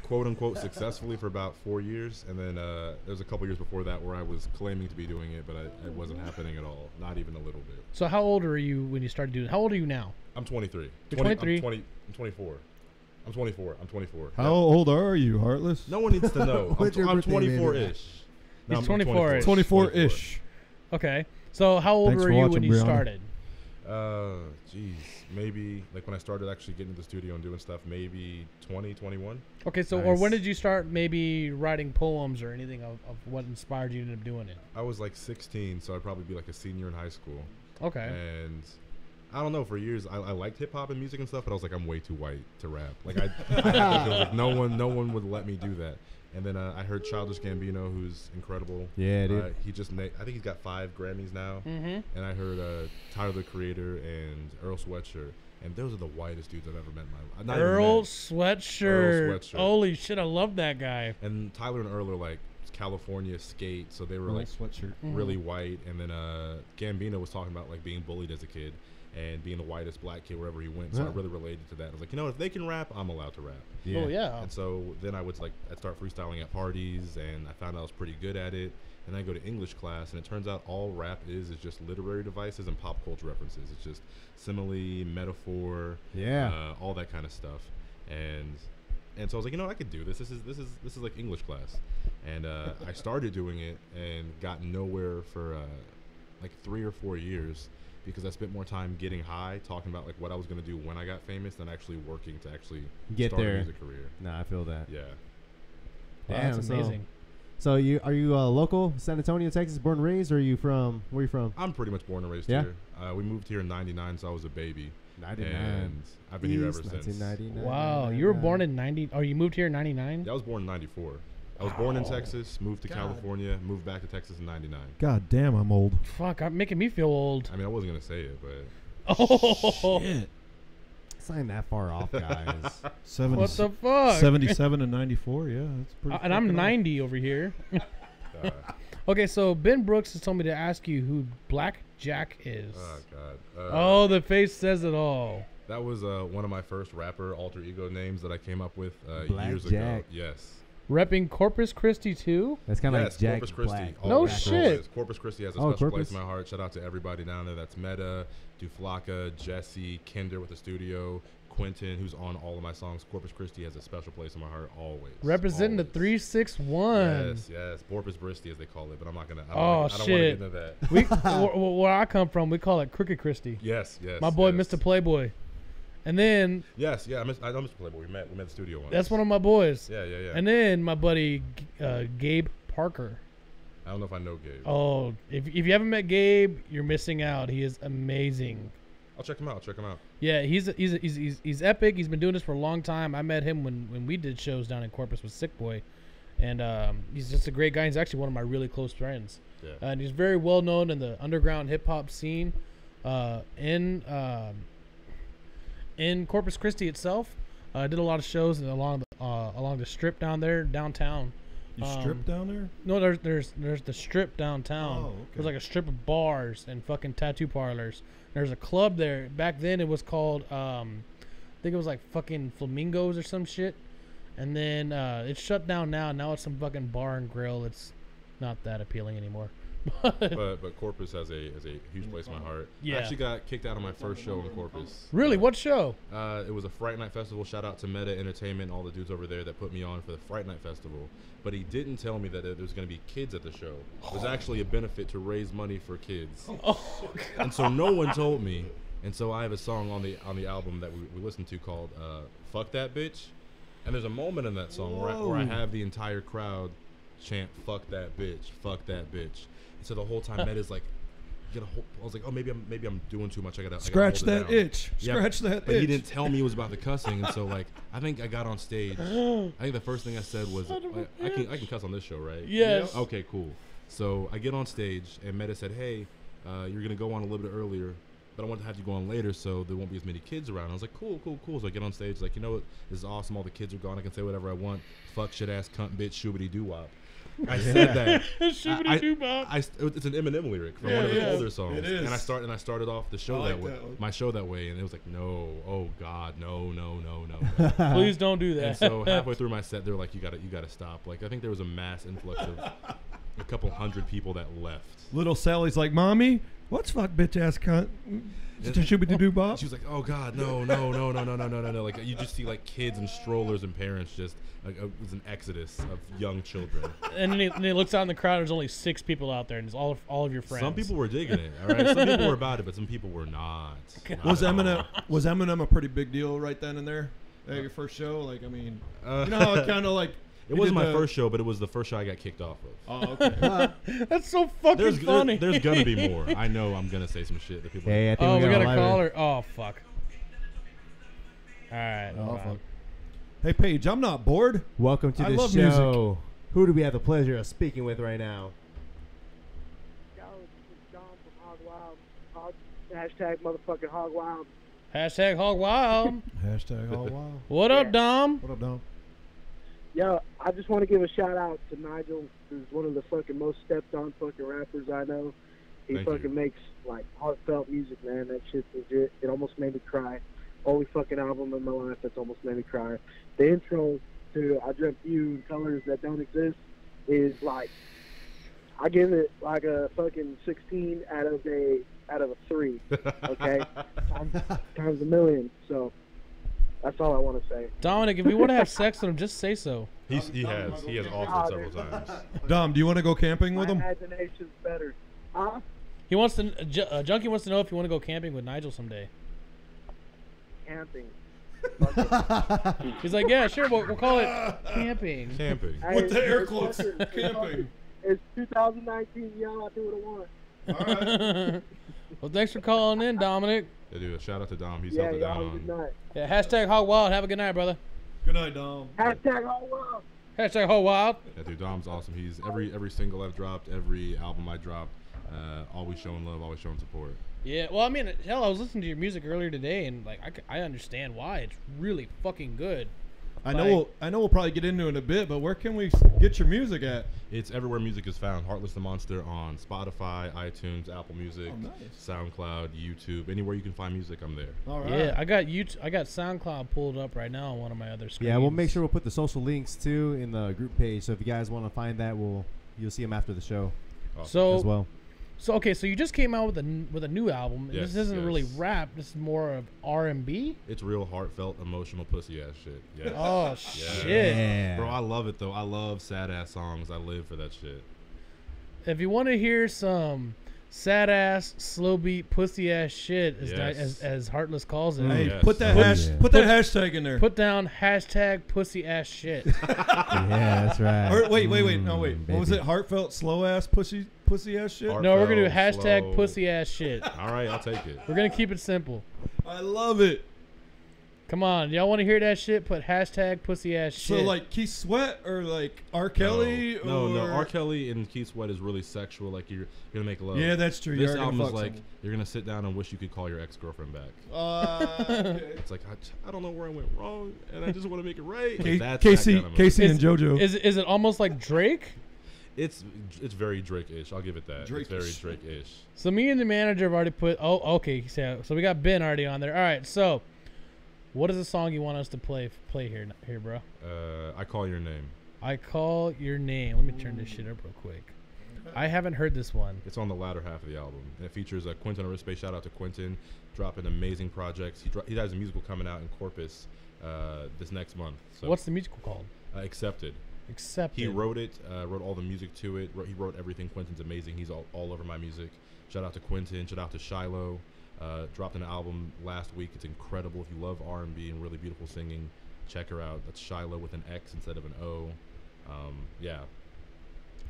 quote unquote, successfully for about 4 years, and then there's a couple years before that where I was claiming to be doing it, but it wasn't happening at all, not even a little bit. So how old are you when you started doing it? How old are you now? I'm 23. You're 23? I'm 24. I'm 24. How old are you, Heartless? No one needs to know. I'm 24-ish. He's 24-ish. 24-ish. Okay. So how old Thanks were for you watching, when you Brianna. started? Geez, maybe like when I started actually getting into the studio and doing stuff, maybe 20, 21. Okay, so or when did you start maybe writing poems or anything of what inspired you to end up doing it? I was like 16, so I'd probably be like a senior in high school. Okay. And I don't know, for years I liked hip hop and music and stuff, but I was like, I'm way too white to rap. Like I was like, no one would let me do that. And then I heard Childish Gambino, who's incredible. Yeah, dude. I think he's got 5 Grammys now. Mm-hmm. And I heard Tyler the Creator and Earl Sweatshirt. And those are the whitest dudes I've ever met in my life. Earl Sweatshirt. Holy shit, I love that guy. And Tyler and Earl are like California skate, so they were like sweatshirt. really white. And then Gambino was talking about like being bullied as a kid and being the whitest black kid wherever he went. So I really related to that. I was like, if they can rap, I'm allowed to rap. Yeah. Oh yeah. And so then I'd start freestyling at parties, and I found out I was pretty good at it. And I go to English class, and it turns out all rap is just literary devices and pop culture references. It's just simile, metaphor, all that kind of stuff. And so I was like, I could do this. This is like English class. And I started doing it and got nowhere for like 3 or 4 years, because I spent more time getting high, talking about like what I was going to do when I got famous, than actually working to actually Get start there. a music career. Nah, I feel that. Yeah. Damn, That's amazing. So are you local, San Antonio, Texas, born and raised, or are you from? Where are you from? I'm pretty much born and raised Yeah? here. We moved here in '99, so I was a baby. 99. And I've been here ever since. 1999. Wow, you were born in 90. Oh, you moved here in 99? Yeah, I was born in '94. I was born in Texas, moved to California, moved back to Texas in '99. God damn, I'm old. Fuck, I'm making me feel old. I mean, I wasn't gonna say it, but Oh, Shit. It's not even that far off, guys. 70, what the fuck? 77 and 94. Yeah, that's pretty. And I'm fucking 90 over here. uh, Okay, so Ben Brooks has told me to ask you who Black Jack is. oh god. Oh, the face says it all. That was one of my first rapper alter ego names that I came up with Black years ago. Jack. Yes. Repping Corpus Christi too? That's kind of Yes, like Jack Corpus Christi. Black. No always, shit. always. Corpus Christi has a special Corpus. place in my heart. Shout out to everybody down there. That's Meta, Duflaka, Jesse, Kinder with the studio, Quentin, who's on all of my songs. Corpus Christi has a special place in my heart always. Representing the Always. 361. Yes. Corpus Christi, as they call it, but I'm not gonna. I don't Oh, wanna get shit. into that. We where I come from, we call it Crooked Christie. Yes. My boy, yes. Mr. Playboy. And then Yes, yeah. I know Mr. Playboy. We met in the studio once. that's one of my boys. Yeah. And then my buddy Gabe Parker. I don't know if I know Gabe. Oh, if you haven't met Gabe, you're missing out. He is amazing. I'll check him out. Yeah, he's epic. He's been doing this for a long time. I met him when we did shows down in Corpus with Sick Boy, and he's just a great guy. He's actually one of my really close friends, Yeah. and he's very well known in the underground hip hop scene in Corpus Christi itself. I did a lot of shows along the strip downtown. You strip down there? No, there's the strip downtown. Oh, okay. There's like a strip of bars and fucking tattoo parlors. There's a club there. Back then it was called I think it was like fucking Flamingos or some shit. And then it's shut down now. Now it's some fucking bar and grill. It's not that appealing anymore. but Corpus has a huge place in my heart. Yeah. I actually got kicked out of my first show in Corpus. Really? What show? It was a Fright Night Festival. Shout out to Meta Entertainment, all the dudes over there that put me on for the Fright Night Festival. But he didn't tell me that there was going to be kids at the show. It was actually a benefit to raise money for kids. Oh, And so no one told me. And so I have a song on the album that we listened to called "Fuck That Bitch," and there's a moment in that song where I have the entire crowd chant "Fuck that bitch, fuck that bitch." And so the whole time Meta's like, get a whole. I was like, oh, maybe I'm doing too much. I gotta scratch hold it that down. itch. Yeah, Scratch that but itch. he didn't tell me it was about the cussing, and so like I think I got on stage. I think the first thing I said was, like, I can cuss on this show, right? Yes. Okay, cool. So I get on stage, and Meta said, hey, you're gonna go on a little bit earlier, but I want to have you go on later so there won't be as many kids around. I was like, cool. So I get on stage, like, you know what? This is awesome. All the kids are gone. I can say whatever I want. Fuck, shit, ass, cunt, bitch, shoobity doo wop. I said that. It's an Eminem lyric from one of his older songs. It is. And I started off the show like that way, that one. my show that way, and it was like, no, oh God, no. Please don't do that. And so halfway through my set, they're like, you gotta stop. Like, I think there was a mass influx of a couple hundred people that left. Little Sally's like, Mommy, what's fuck bitch ass cunt? Shoobity-doo-bop? She was like, "Oh God, no!" Like you just see like kids and strollers and parents just like it was an exodus of young children. And then he looks out in the crowd. There's only 6 people out there, and it's all of your friends. Some people were digging it. All right, some people were about it, but some people were not. Was Eminem a pretty big deal right then and there at your first show? Like, I mean, you know how it kind of like. It wasn't my first show, but it was the first show I got kicked off of. Oh, okay. That's so fucking funny. There's gonna be more. I know I'm gonna say some shit that people. Hey, I think we got a lighter. caller. Oh fuck. All right. Oh, fuck. Hey, Paige, I'm not bored. Welcome to I the love show. music. Who do we have the pleasure of speaking with right now? Yo, this is John from Hog Wild. Hashtag motherfucking Hog Wild. Hashtag Hog Wild. Hashtag all wow. What up, Dom? What up, Dom? Yo, I just want to give a shout out to Nigel, who's one of the fucking most stepped on fucking rappers I know. He Thank fucking you. makes like heartfelt music, man. That shit's legit. It almost made me cry. Only fucking album in my life that's almost made me cry. The intro to I Dreamt You in Colors That Don't Exist is like, I give it like a fucking 16 out of a 3. Okay, times a million. So that's all I want to say. Dominic, if we want to have sex with him, just say so. He has offered several times. Dom, do you want to go camping with My him? imagination's better. Huh? He wants to. Junkie wants to know if you want to go camping with Nigel someday. Camping. He's like, yeah, sure. We'll call it camping. Camping. With the air It's quotes, fucking- camping. It's 2019, y'all. I do what I want. All right. Well, thanks for calling in, Dominic. Yeah, dude, a shout out to Dom. He's Yeah, held it y'all down have a good on. night. Yeah, hashtag Hog Wild. Have a good night, brother. Good night, Dom. Hashtag Hog Wild. Hashtag Hog Wild. Yeah, dude, Dom's awesome. He's every single I've dropped, every album I dropped, always showing love, always showing support. Yeah, well, I mean, hell, I was listening to your music earlier today, and like, I understand why it's really fucking good. I know we'll probably get into it in a bit, but where can we get your music at? It's everywhere music is found. Heartless the Monster on Spotify, iTunes, Apple Music, Oh, nice. SoundCloud, YouTube, anywhere you can find music, I'm there. All right. Yeah, I got SoundCloud pulled up right now on one of my other screens. Yeah, we'll make sure we'll put the social links too in the group page. So if you guys want to find that, you'll see them after the show Awesome. So, as well. so okay, so you just came out with a new album. And Yes, this isn't really yes. rap. This is more of R&B. It's real heartfelt, emotional, pussy ass shit. Yes. Oh shit! Yeah. Bro, I love it though. I love sad ass songs. I live for that shit. If you want to hear some sad ass, slow beat, pussy ass shit, Yes. as Heartless calls it, Hey, Yes. put that Oh, hash, yeah. put that hashtag in there. put down hashtag pussy ass shit. Yeah, that's right. Or, wait. No, wait. What was baby. it? Heartfelt, slow ass, pussy ass shit. No, we're gonna do Heartfelt, hashtag slow. pussy ass shit. All right, I'll take it. We're gonna keep it simple. I love it. Come on, y'all want to hear that shit? Put hashtag pussy ass So shit. like Keith Sweat or like R. Kelly? No, or... R. Kelly and Keith Sweat is really sexual. Like you're gonna make love. Yeah, that's true. This You're album gonna is fuck like someone. you're gonna sit down and wish you could call your ex-girlfriend back. Okay. It's like I don't know where I went wrong, and I just want to make it right. Like, K- that's Casey, that kind of Casey, Is- and JoJo. is it almost like Drake? It's very Drake-ish. I'll give it that. Drake-ish. It's very Drake-ish. So me and the manager have already put. Oh, okay. So we got Ben already on there. All right. So, what is the song you want us to play here, bro? I Call Your Name. I Call Your Name. Let me turn this shit up real quick. I haven't heard this one. It's on the latter half of the album, and it features Quentin Arispe. Shout out to Quentin, dropping amazing projects. He has a musical coming out in Corpus this next month. So What's the musical called? Accepted? Accepted. He wrote it, wrote all the music to it. He wrote everything. Quentin's amazing. He's all over my music. Shout out to Quentin. Shout out to Shiloh. Dropped an album last week. It's incredible. If you love R&B and really beautiful singing, check her out. That's Shiloh with an X instead of an O. Yeah.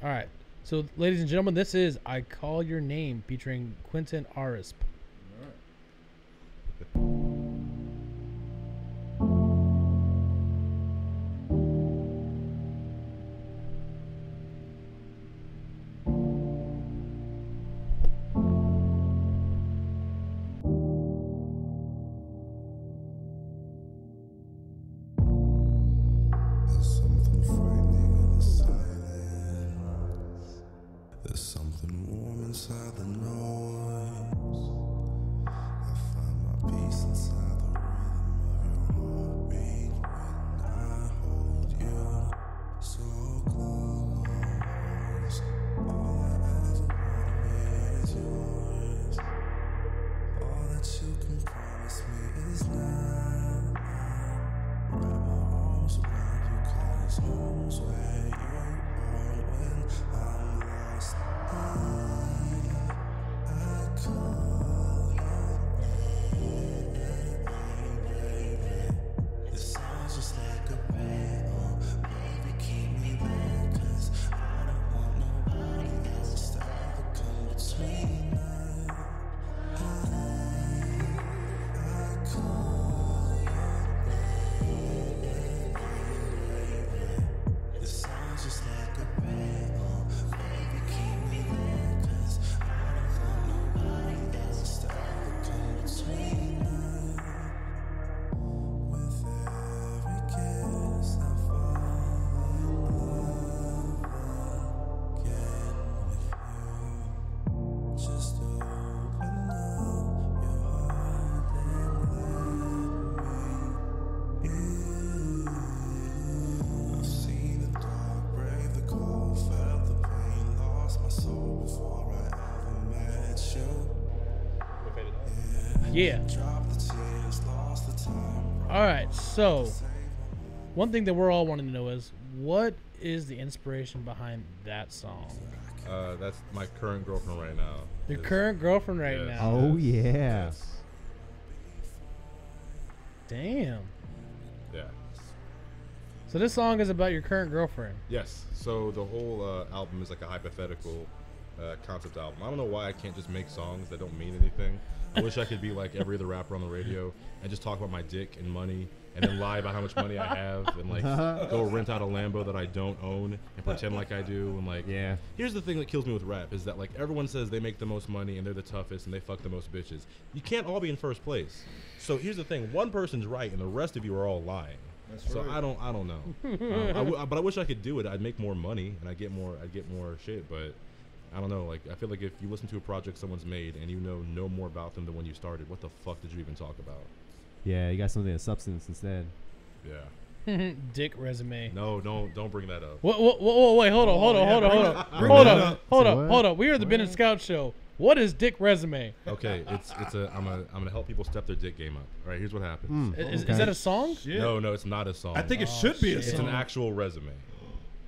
All right. So, ladies and gentlemen, this is I Call Your Name featuring Quentin Arisp. Yeah. All right. So, one thing that we're all wanting to know is what is the inspiration behind that song? That's my current girlfriend right now. Your current girlfriend right Yes. now. Oh yeah. Yes. Damn. Yeah. So this song is about your current girlfriend. Yes. So the whole album is like a hypothetical concept album. I don't know why I can't just make songs that don't mean anything. I wish I could be like every other rapper on the radio and just talk about my dick and money and then lie about how much money I have and like go rent out a Lambo that I don't own and pretend like I do. And like, Yeah. here's the thing that kills me with rap is that like everyone says they make the most money and they're the toughest and they fuck the most bitches. You can't all be in first place. So here's the thing: one person's right and the rest of you are all lying. That's So right. I don't know. But I wish I could do it. I'd make more money and I'd get more shit. But I don't know. Like I feel like if you listen to a project someone's made and you know more about them than when you started, what the fuck did you even talk about? Yeah, you got something of substance instead. Yeah. Dick resume. No, don't bring that up. Whoa, wait, hold on. Say what? Hold up. We are the Ben and Scout Show. What is Dick resume? Okay, I'm gonna help people step their dick game up. All right, here's what happens. Is that a song? Shit. No, it's not a song. I think it should be a shit. It's song. an actual resume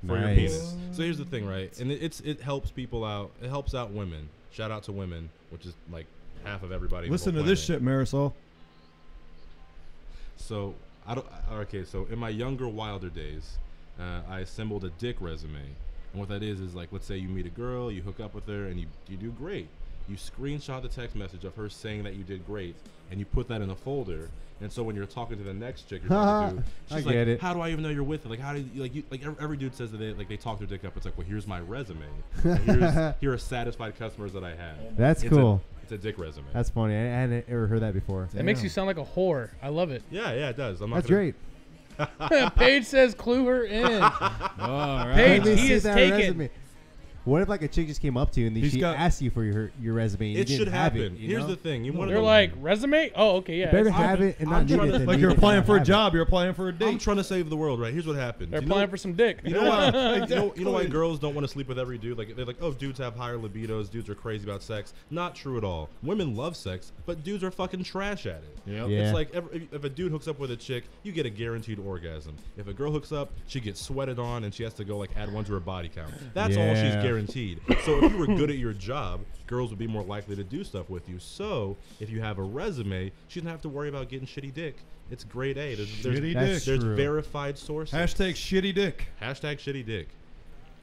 for your Nice. penis. So here's the thing, right? And it helps people out. It helps out women. Shout out to women, which is like half of everybody. Listen to this shit, Marisol. So So in my younger, wilder days, I assembled a dick resume, and what that is like, let's say you meet a girl, you hook up with her, and you do great. You screenshot the text message of her saying that you did great, and you put that in a folder. And so when you're talking to the next chick you're talking to, she's I like, get it. "How do I even know you're with it? Like, how do you every dude says that they talk their dick up. It's like, well, here's my resume. And here are satisfied customers that I have. That's It's cool. It's a dick resume. That's funny. I hadn't ever heard that before. It makes you sound like a whore. I love it. yeah, it does. I'm not That's gonna, great. Paige says clue her in. All right. Paige, Let me he see is that taken. resume. What if like a chick just came up to you and He's she got- asked you for your resume? And It you should didn't have happen. It, you Here's know? the thing. You want They're like, resume? Oh, okay, yeah. You better it's have stupid. it and I'm not need trying it. to- than Like need you're it and applying not for a have it. job. You're applying for a I'm date. trying to save the world, right? Here's what happens. They're You applying know, for some dick. you know why? Exactly. You know why girls don't want to sleep with every dude? Like they're like, oh, dudes have higher libidos. Dudes are crazy about sex. Not true at all. Women love sex, but dudes are fucking trash at it. Yep. Yeah. It's like if a dude hooks up with a chick, you get a guaranteed orgasm. If a girl hooks up, she gets sweated on and she has to go like add one to her body count. That's all she's Yeah. guaranteed. So if you were good at your job, girls would be more likely to do stuff with you. So if you have a resume, she doesn't have to worry about getting shitty dick. It's grade A. Shitty That's dick. There's true. verified sources. Hashtag shitty dick. Hashtag shitty dick.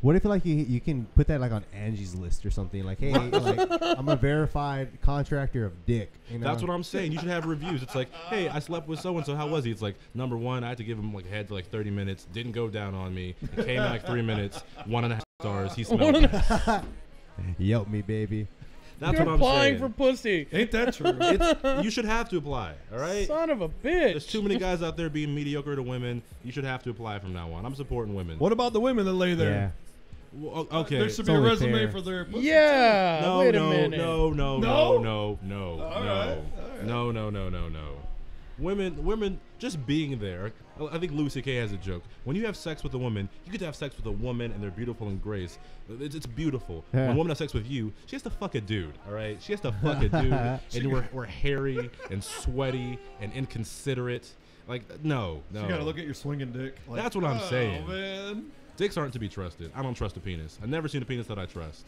What if like you can put that like on Angie's list or something? Like, hey, like I'm a verified contractor of dick. You know? That's what I'm saying. You should have reviews. It's like, hey, I slept with so and so. How was he? It's like, number one, I had to give him like a head for like 30 minutes. Didn't go down on me. It came in like 3 minutes. 1.5 stars. He smelled bad. Yelp me, baby. That's You're what I'm applying saying. for pussy. Ain't that true? You should have to apply. All right. Son of a bitch. There's too many guys out there being mediocre to women. You should have to apply from now on. I'm supporting women. What about the women that lay there? Yeah. Well, okay. There should be a only resume fair. for their pussy. Yeah. No, wait a no, minute. no, no, No? no, no, no, All no, right. no, no, no, no, no. Women, just being there. I think Louis C.K. has a joke. When you have sex with a woman, you get to have sex with a woman, and they're beautiful and grace. It's beautiful. Yeah. When a woman has sex with you, she has to fuck a dude. All right, she has to fuck a dude, and we're hairy and sweaty and inconsiderate. Like, no. You gotta look at your swinging dick. Like, That's what I'm saying. Man. Dicks aren't to be trusted. I don't trust a penis. I've never seen a penis that I trust.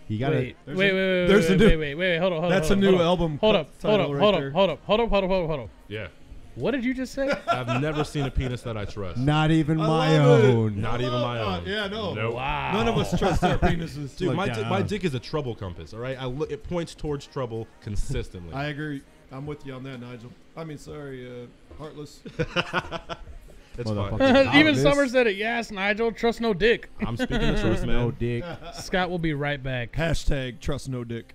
You gotta. Wait, There's wait, a- wait, there's a wait, new- wait, wait, wait, hold on. That's a new album Hold up, hold title up, right hold there. up, hold up, hold up, hold up. Yeah. What did you just say? I've never seen a penis that I trust. Not even I my love it. own. Not even my own. Yeah, no. Nope. Wow. None of us trust our penises. Dude, Look my down. dick is a trouble compass, all right? It points towards trouble consistently. I agree. I'm with you on that, Nigel. I mean, sorry, Heartless. It's Motherfucker. fine. Even Heartless. Summer said it. Yes, Nigel, trust no dick. I'm speaking the truth, No man. dick. Scott will be right back. Hashtag trust no dick.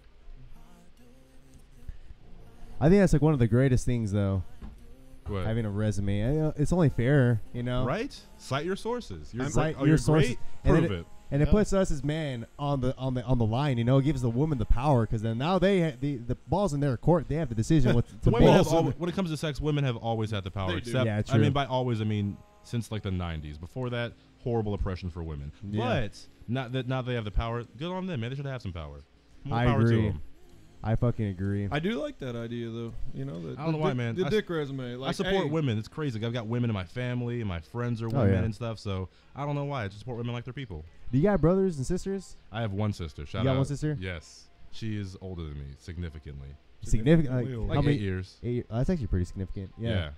I think that's like one of the greatest things, though. What? Having a resume. It's only fair, you know. Right? Cite your sources. You're Cite great. Oh, your you're sources. great? And Prove then it. And it puts us as man on the line, you know. It gives the woman the power because then now the balls in their court. They have the decision what to Women have balls in when it comes to sex, women have always had the power. They do. Except, Yeah, I true. mean, by always, I mean since like the 90s. Before that, horrible oppression for women. Yeah. But now they have the power. Good on them, man. They should have some power. More I power to agree. them. I fucking agree. I do like that idea, though. You know, I don't know why, man. The I dick resume. Like, I support hey, women. It's crazy. I've got women in my family, and my friends are Oh, women yeah. and stuff. So I don't know why. I just support women like they're people. Do you got brothers and sisters? I have one sister. Shout You got out. one sister? Yes. She is older than me, significantly. Significant. Like, Like Like how many 8 years. 8 that's actually pretty significant. Yeah. Yeah.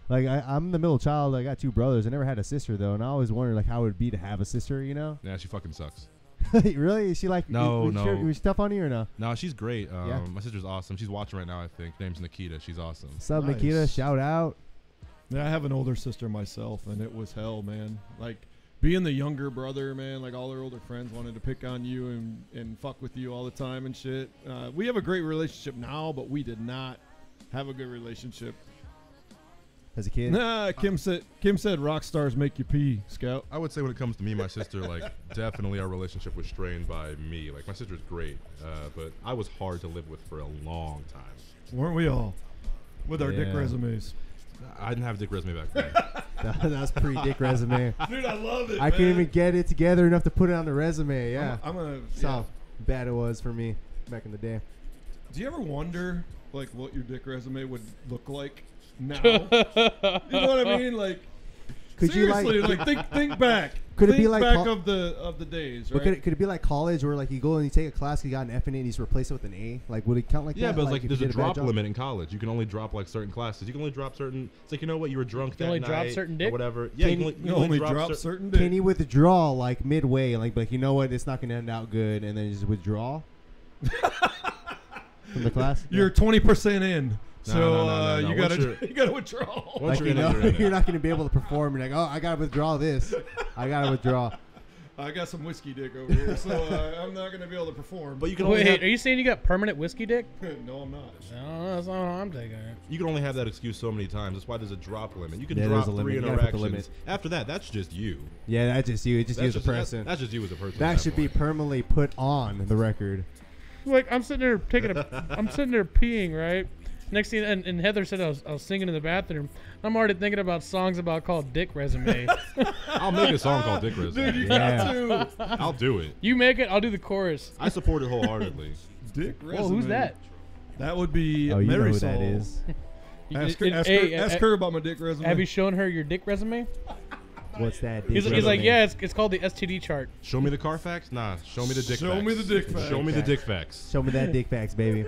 Like I'm the middle child. I got 2 brothers. I never had a sister though, and I always wondered like how it would be to have a sister. You know? Yeah, she fucking sucks. Really? Is she like? No, was no. Was she tough on you or no? No, she's great. Yeah. My sister's awesome. She's watching right now, I think. Name's Nikita. She's awesome. What's up, Nice. Nikita? Shout out. Yeah, I have an older sister myself, and it was hell, man. Like, being the younger brother, man, like all her older friends wanted to pick on you and fuck with you all the time and shit. We have a great relationship now, but we did not have a good relationship. As a kid. Nah, Kim said rock stars make you pee, Scout. I would say when it comes to me, my sister, like, definitely our relationship was strained by me. Like, my sister's great, but I was hard to live with for a long time. Weren't we all? With our dick Yeah. resumes. I didn't have a dick resume back then. That's pre-dick resume. Dude, I love it, I couldn't even get it together enough to put it on the resume. Yeah. I'm gonna. That's Yeah. how bad it was for me back in the day. Do you ever wonder, like, what your dick resume would look like now? You know what I mean? Like, Could you seriously, like? think back. Could it think be like back col- of the days, But right? could it be like college where like you go and you take a class, you got an F in it, and you just replace it with an A? Like would it count like Yeah, that? but it's like if there's you a did bad drop job? limit in college. You can only drop like certain classes. You can only drop certain. It's like, you know what, you were drunk You that can only night drop certain or dick? whatever. Yeah, Can you you- can You only only drop drop certain. certain dick. Can you withdraw like midway, like you know what, it's not gonna end out good, and then you just withdraw from the class? You're 20% in, No, so no. you Once gotta you're- you gotta withdraw. Once like you're you in it, know, you're in it. you're not gonna be able to perform. You're like, oh, I gotta withdraw this. I gotta withdraw. I got some whiskey dick over here, so I'm not gonna be able to perform. But you can only Wait, have, are you saying you got permanent whiskey dick? no, I'm not. No, that's not what I'm taking. you can only have that excuse so many times. That's why there's a drop limit. You can Yeah, drop there's a limit. 3 You gotta put the interactions. limit. After that, that's just you. Yeah, that's just you. It's just you as a person. That's just you as a person. That at should be point. permanently put on the record. Like I'm sitting there I'm sitting there peeing, right? Next thing, and Heather said I was singing in the bathroom. I'm already thinking about songs called Dick Resume. I'll make a song called Dick Resume. Dude, you Yeah. got to. I'll do it. You make it, I'll do the chorus. I support it wholeheartedly. Dick resume. Whoa, who's that? That would be Oh, you know Mary who Sol. that is. Ask It- her, ask, hey, her, ask her about my dick resume. Have you shown her your dick resume? What's that? He's dick like, resume? yeah, it's called the STD chart. Show me the Carfax? Nah, show me the dick Show facts. me the dick facts. Show me the dick facts. Show me that dick facts, baby.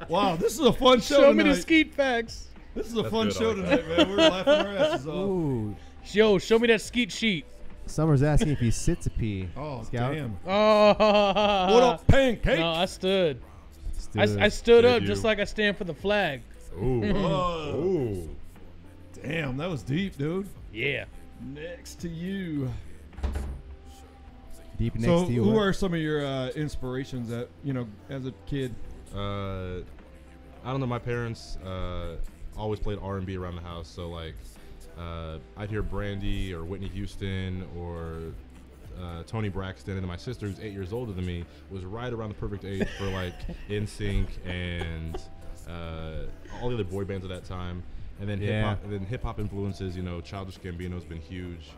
Wow, this is a fun show Show me tonight. the skeet facts. This is a That's fun good, I show like that. tonight, man. We're laughing our asses off. Ooh. Yo, show me that skeet sheet. Summer's asking if he sits a pee. Oh, Scout. damn. Oh, What up, pancake? No, I stood. Stood. I stood Did up you? just like I stand for the flag. Ooh. Whoa. Ooh. Damn, that was deep, dude. Yeah. Next to you. Deep next So, to you. who what? are some of your inspirations that, as a kid? I don't know. My parents always played R&B around the house, so like I'd hear Brandy or Whitney Houston or Tony Braxton, and then my sister, who's 8 years older than me, was right around the perfect age for like NSYNC and all the other boy bands at that time. And then hip hop influences. Childish Gambino's been huge.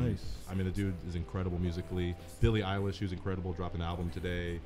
Nice. I mean, the dude is incredible musically. Billie Eilish, who's incredible, dropped an album today.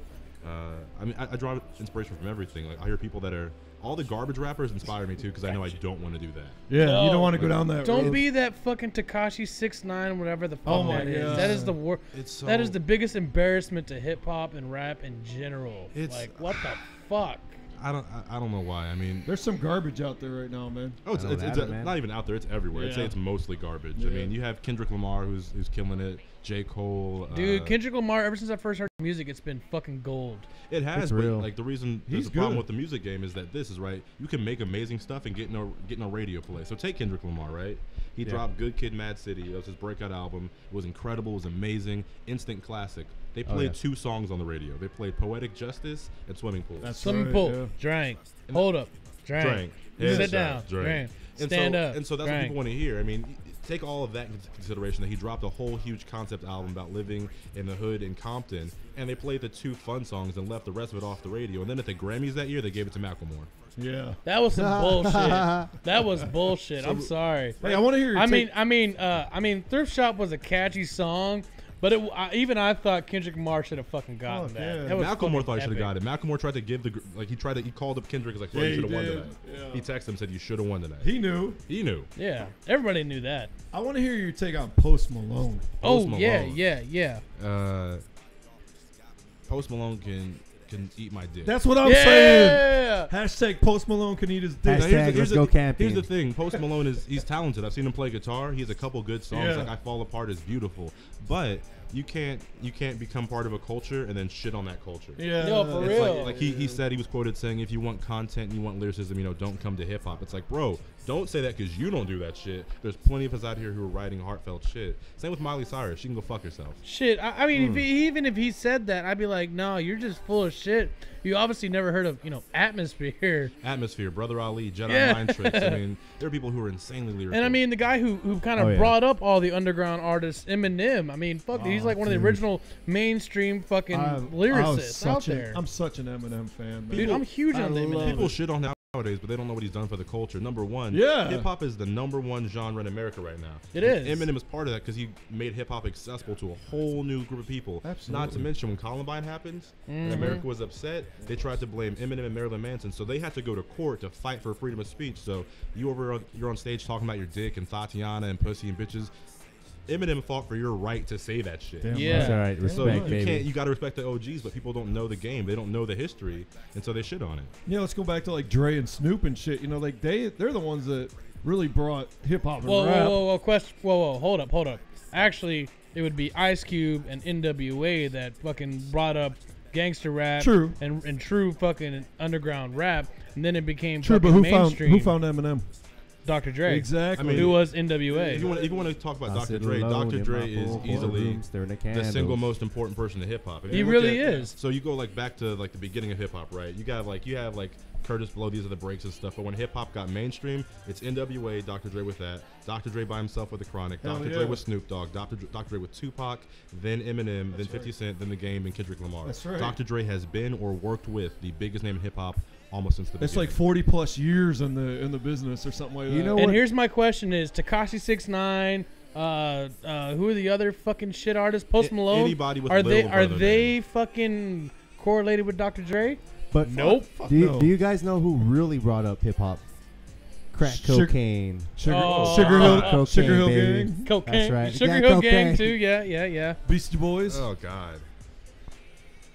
I draw inspiration from everything. Like I hear people that are all the garbage rappers inspire me too, because I know I don't want to do that. Yeah, No. you don't want to go down that road. Don't be that fucking Tekashi 6ix9ine, whatever the fuck Oh my that is. God. That is the worst. It's so That is the biggest embarrassment to hip hop and rap in general. It's- Like, what the fuck? I don't know why. I mean, There's some garbage out there right now, man. it's I don't have it, man. not even out there. It's everywhere. I'd say Yeah. it's mostly garbage. Yeah. I mean, you have Kendrick Lamar who's killing it. J. Cole. Dude, Kendrick Lamar, ever since I first heard music, it's been fucking gold. It has, It's but real. like the reason there's He's a problem good. with the music game is that this is right. You can make amazing stuff and get no radio play. So take Kendrick Lamar, right? He dropped Good Kid, Mad City. That was his breakout album. It was incredible. It was amazing. Instant classic. They played 2 songs on the radio. They played Poetic Justice and Swimming Pool. That's Swimming right, pool, yeah. drank, hold up, drank, Headshot, sit down, drank. drank, And stand so, up, And so that's what drank. people want to hear. I mean, take all of that into consideration, that he dropped a whole huge concept album about living in the hood in Compton, and they played the 2 fun songs and left the rest of it off the radio. And then at the Grammys that year, they gave it to Macklemore. Yeah. That was some bullshit. That was bullshit. I'm sorry. Hey, I want to hear your take. I mean, Thrift Shop was a catchy song, but even I thought Kendrick Lamar should have fucking gotten Fuck, that. yeah. That was Macklemore fucking thought he should have epic. got it. Macklemore tried to give he called up Kendrick, like, bro, Yeah, you he should have won did. tonight. Yeah. He texted him, said you should have won tonight. He knew. He knew. Yeah, everybody knew that. I want to hear your take on Post Malone. Oh Post yeah, Malone. yeah. Post Malone can eat my dick. That's what I'm saying. Yeah. Hashtag Post Malone can eat his dick. Hashtag let's go camping. Here's the thing. Post Malone he's talented. I've seen him play guitar. He has a couple good songs. Yeah. Like I Fall Apart is beautiful. But you can't become part of a culture and then shit on that culture. Yeah. Yo, for It's real. like he said, he was quoted saying, if you want content and you want lyricism, don't come to hip hop. It's like, bro, don't say that because you don't do that shit. There's plenty of us out here who are writing heartfelt shit. Same with Miley Cyrus. She can go fuck herself. Shit, I mean, even if he said that, I'd be like, no, you're just full of shit. You obviously never heard of, Atmosphere. Atmosphere, Brother Ali, Jedi Yeah. Mind Tricks. I mean, there are people who are insanely lyrical. And I mean, the guy who kind of Oh, yeah. brought up all the underground artists, Eminem. I mean, fuck, he's like one of the dude. original mainstream fucking lyricists out there. I'm such an Eminem fan, man. Dude, I'm huge on the Eminem. people shit on him nowadays, but they don't know what he's done for the culture. Number one, Yeah. hip hop is the number 1 genre in America right now. It is. Eminem is part of that because he made hip hop accessible to a whole new group of people. Absolutely. Not to mention when Columbine happened and America was upset, they tried to blame Eminem and Marilyn Manson, so they had to go to court to fight for freedom of speech. So you're on stage talking about your dick and Tatiana and pussy and bitches. Eminem fought for your right to say that shit. Damn Yeah. That's all right. So Respect, you baby. can't. You got to respect the OGs, but people don't know the game. They don't know the history, and so they shit on it. Yeah, let's go back to like Dre and Snoop and shit. Like they're the ones that really brought hip hop and Whoa, rap. whoa, hold up. Actually, it would be Ice Cube and NWA that fucking brought up gangster rap True. and true fucking underground rap, and then it became True, but fucking who mainstream. found Eminem? Dr. Dre. Exactly. I mean, Who was NWA. If you want to talk about I Dr. sit Dre, alone Dr. in Dre my is pool, easily room, staring at the candles. single most important person to hip hop. If He you look really at- is. So you go like back to like the beginning of hip hop, right? You have like Curtis Blow, These Are the Breaks and stuff. But when hip hop got mainstream, it's NWA, Dr. Dre with that, Dr. Dre by himself with the Chronic, Hell Dr. yeah. Dre with Snoop Dogg, Dr. Dre with Tupac, then Eminem, then 50 Cent, then The Game, and Kendrick Lamar. That's right. Dr. Dre has been or worked with the biggest name in hip hop almost since the It's beginning. like 40 plus years in the business or something like that. You know And what? here's my question: is Tekashi 6ix9ine? Who are the other fucking shit artists? Post Malone. anybody with are Lil they Brother name. fucking correlated with Dr. Dre? But Nope. Fuck do you, no. do you guys know who really brought up hip hop? Crack Sugar- cocaine. Sugar, Oh. Sugar Hill, Cocaine, Sugar Hill baby. Gang, Cocaine. That's right. Sugar Yeah, Hill cocaine. Gang too. Yeah. Beastie Boys. Oh God.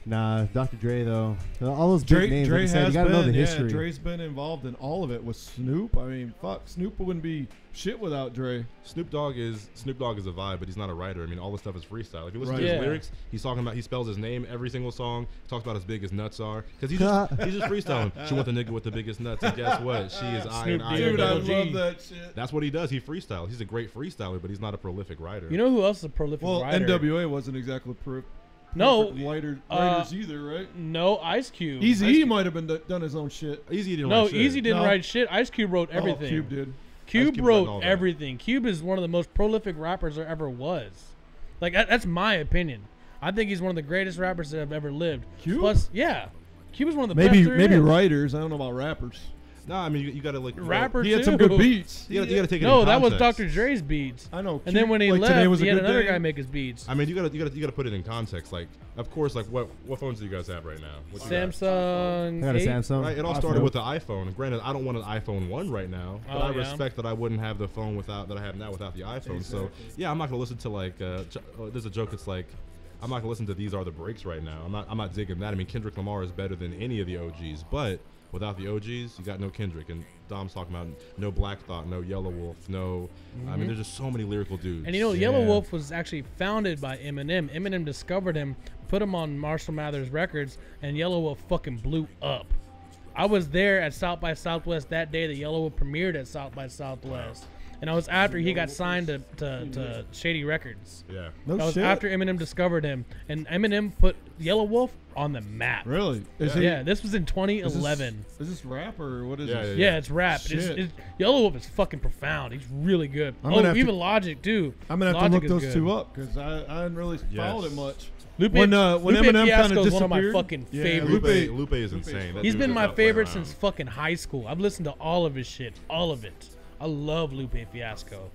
Nah, Dr. Dre though. All those big names. Dre like I said, has you gotta been. know the Yeah, history. Dre's been involved in all of it with Snoop. I mean, fuck, Snoop wouldn't be shit without Dre. Snoop Dogg is a vibe, but he's not a writer. I mean, all the stuff is freestyle. If you listen Right. to his Yeah. lyrics, he's talking about, he spells his name every single song. Talks about as big as nuts are, because he's just freestyling. She want the nigga with the biggest nuts, and guess what? She is I and I. Dude, I Double G. love that shit. That's what he does. He freestyles. He's a great freestyler, but he's not a prolific writer. You know who else is a prolific Well, writer? NWA wasn't exactly No, writers either, right? no, Ice Cube. Easy Ice E Cube- might have been done his own shit. Easy didn't No, write shit. Easy didn't No. write shit. Ice Cube wrote everything. Oh, Cube did. Cube Cube wrote all wrote that. everything. Cube is one of the most prolific rappers there ever was. Like that's my opinion. I think he's one of the greatest rappers that have ever lived. Cube? Plus, yeah, Cube is one of the Maybe best. there maybe is. writers. I don't know about rappers. No, I mean you gotta like Rapper He had too. some good beats. You gotta take it. No, in that was context. Dr. Dre's beats. I know. And then when he like, Today left, was a he had good another day. guy make his beats. I mean, you gotta put it in context. Like, of course, like what phones do you guys have right now? What you got? Samsung. I got a 8? Samsung. Right, it all started with the iPhone. And granted, I don't want an iPhone 1 right now, but Oh, I yeah. respect that I wouldn't have the phone that I have now without the iPhone. So yeah, I'm not gonna listen to like. There's a joke. It's like, I'm not gonna listen to These Are the Breaks right now. I'm not digging that. I mean, Kendrick Lamar is better than any of the OGs, but without the OGs, you got no Kendrick. And Dom's talking about no Black Thought, no Yellow Wolf, no. I mean, there's just so many lyrical dudes. And you know, Yellow Wolf was actually founded by Eminem. Eminem discovered him, put him on Marshall Mathers Records, and Yellow Wolf fucking blew up. I was there at South by Southwest that day that Yellow Wolf premiered at South by Southwest. And I was after he got signed to Shady Records. yeah. No That was shit. after Eminem discovered him. And Eminem put Yellow Wolf on the map. Really? Is Yeah, this was in Is this- 2011. Is this rap or what is Yeah, this? Yeah, it's rap. Shit. Yellow Wolf is fucking profound. He's really good. I'm gonna have Even to- Logic too. I'm gonna have to Logic look is those good. two up because I hadn't really followed it much. Lupe, When Lupe Eminem Fiasco kinda is one of my disappeared- fucking Yeah, favorites. Lupe is insane. That He's dude been does my not play favorite around. since fucking high school. I've listened to all of his shit, all of it. I love Lupe Fiasco.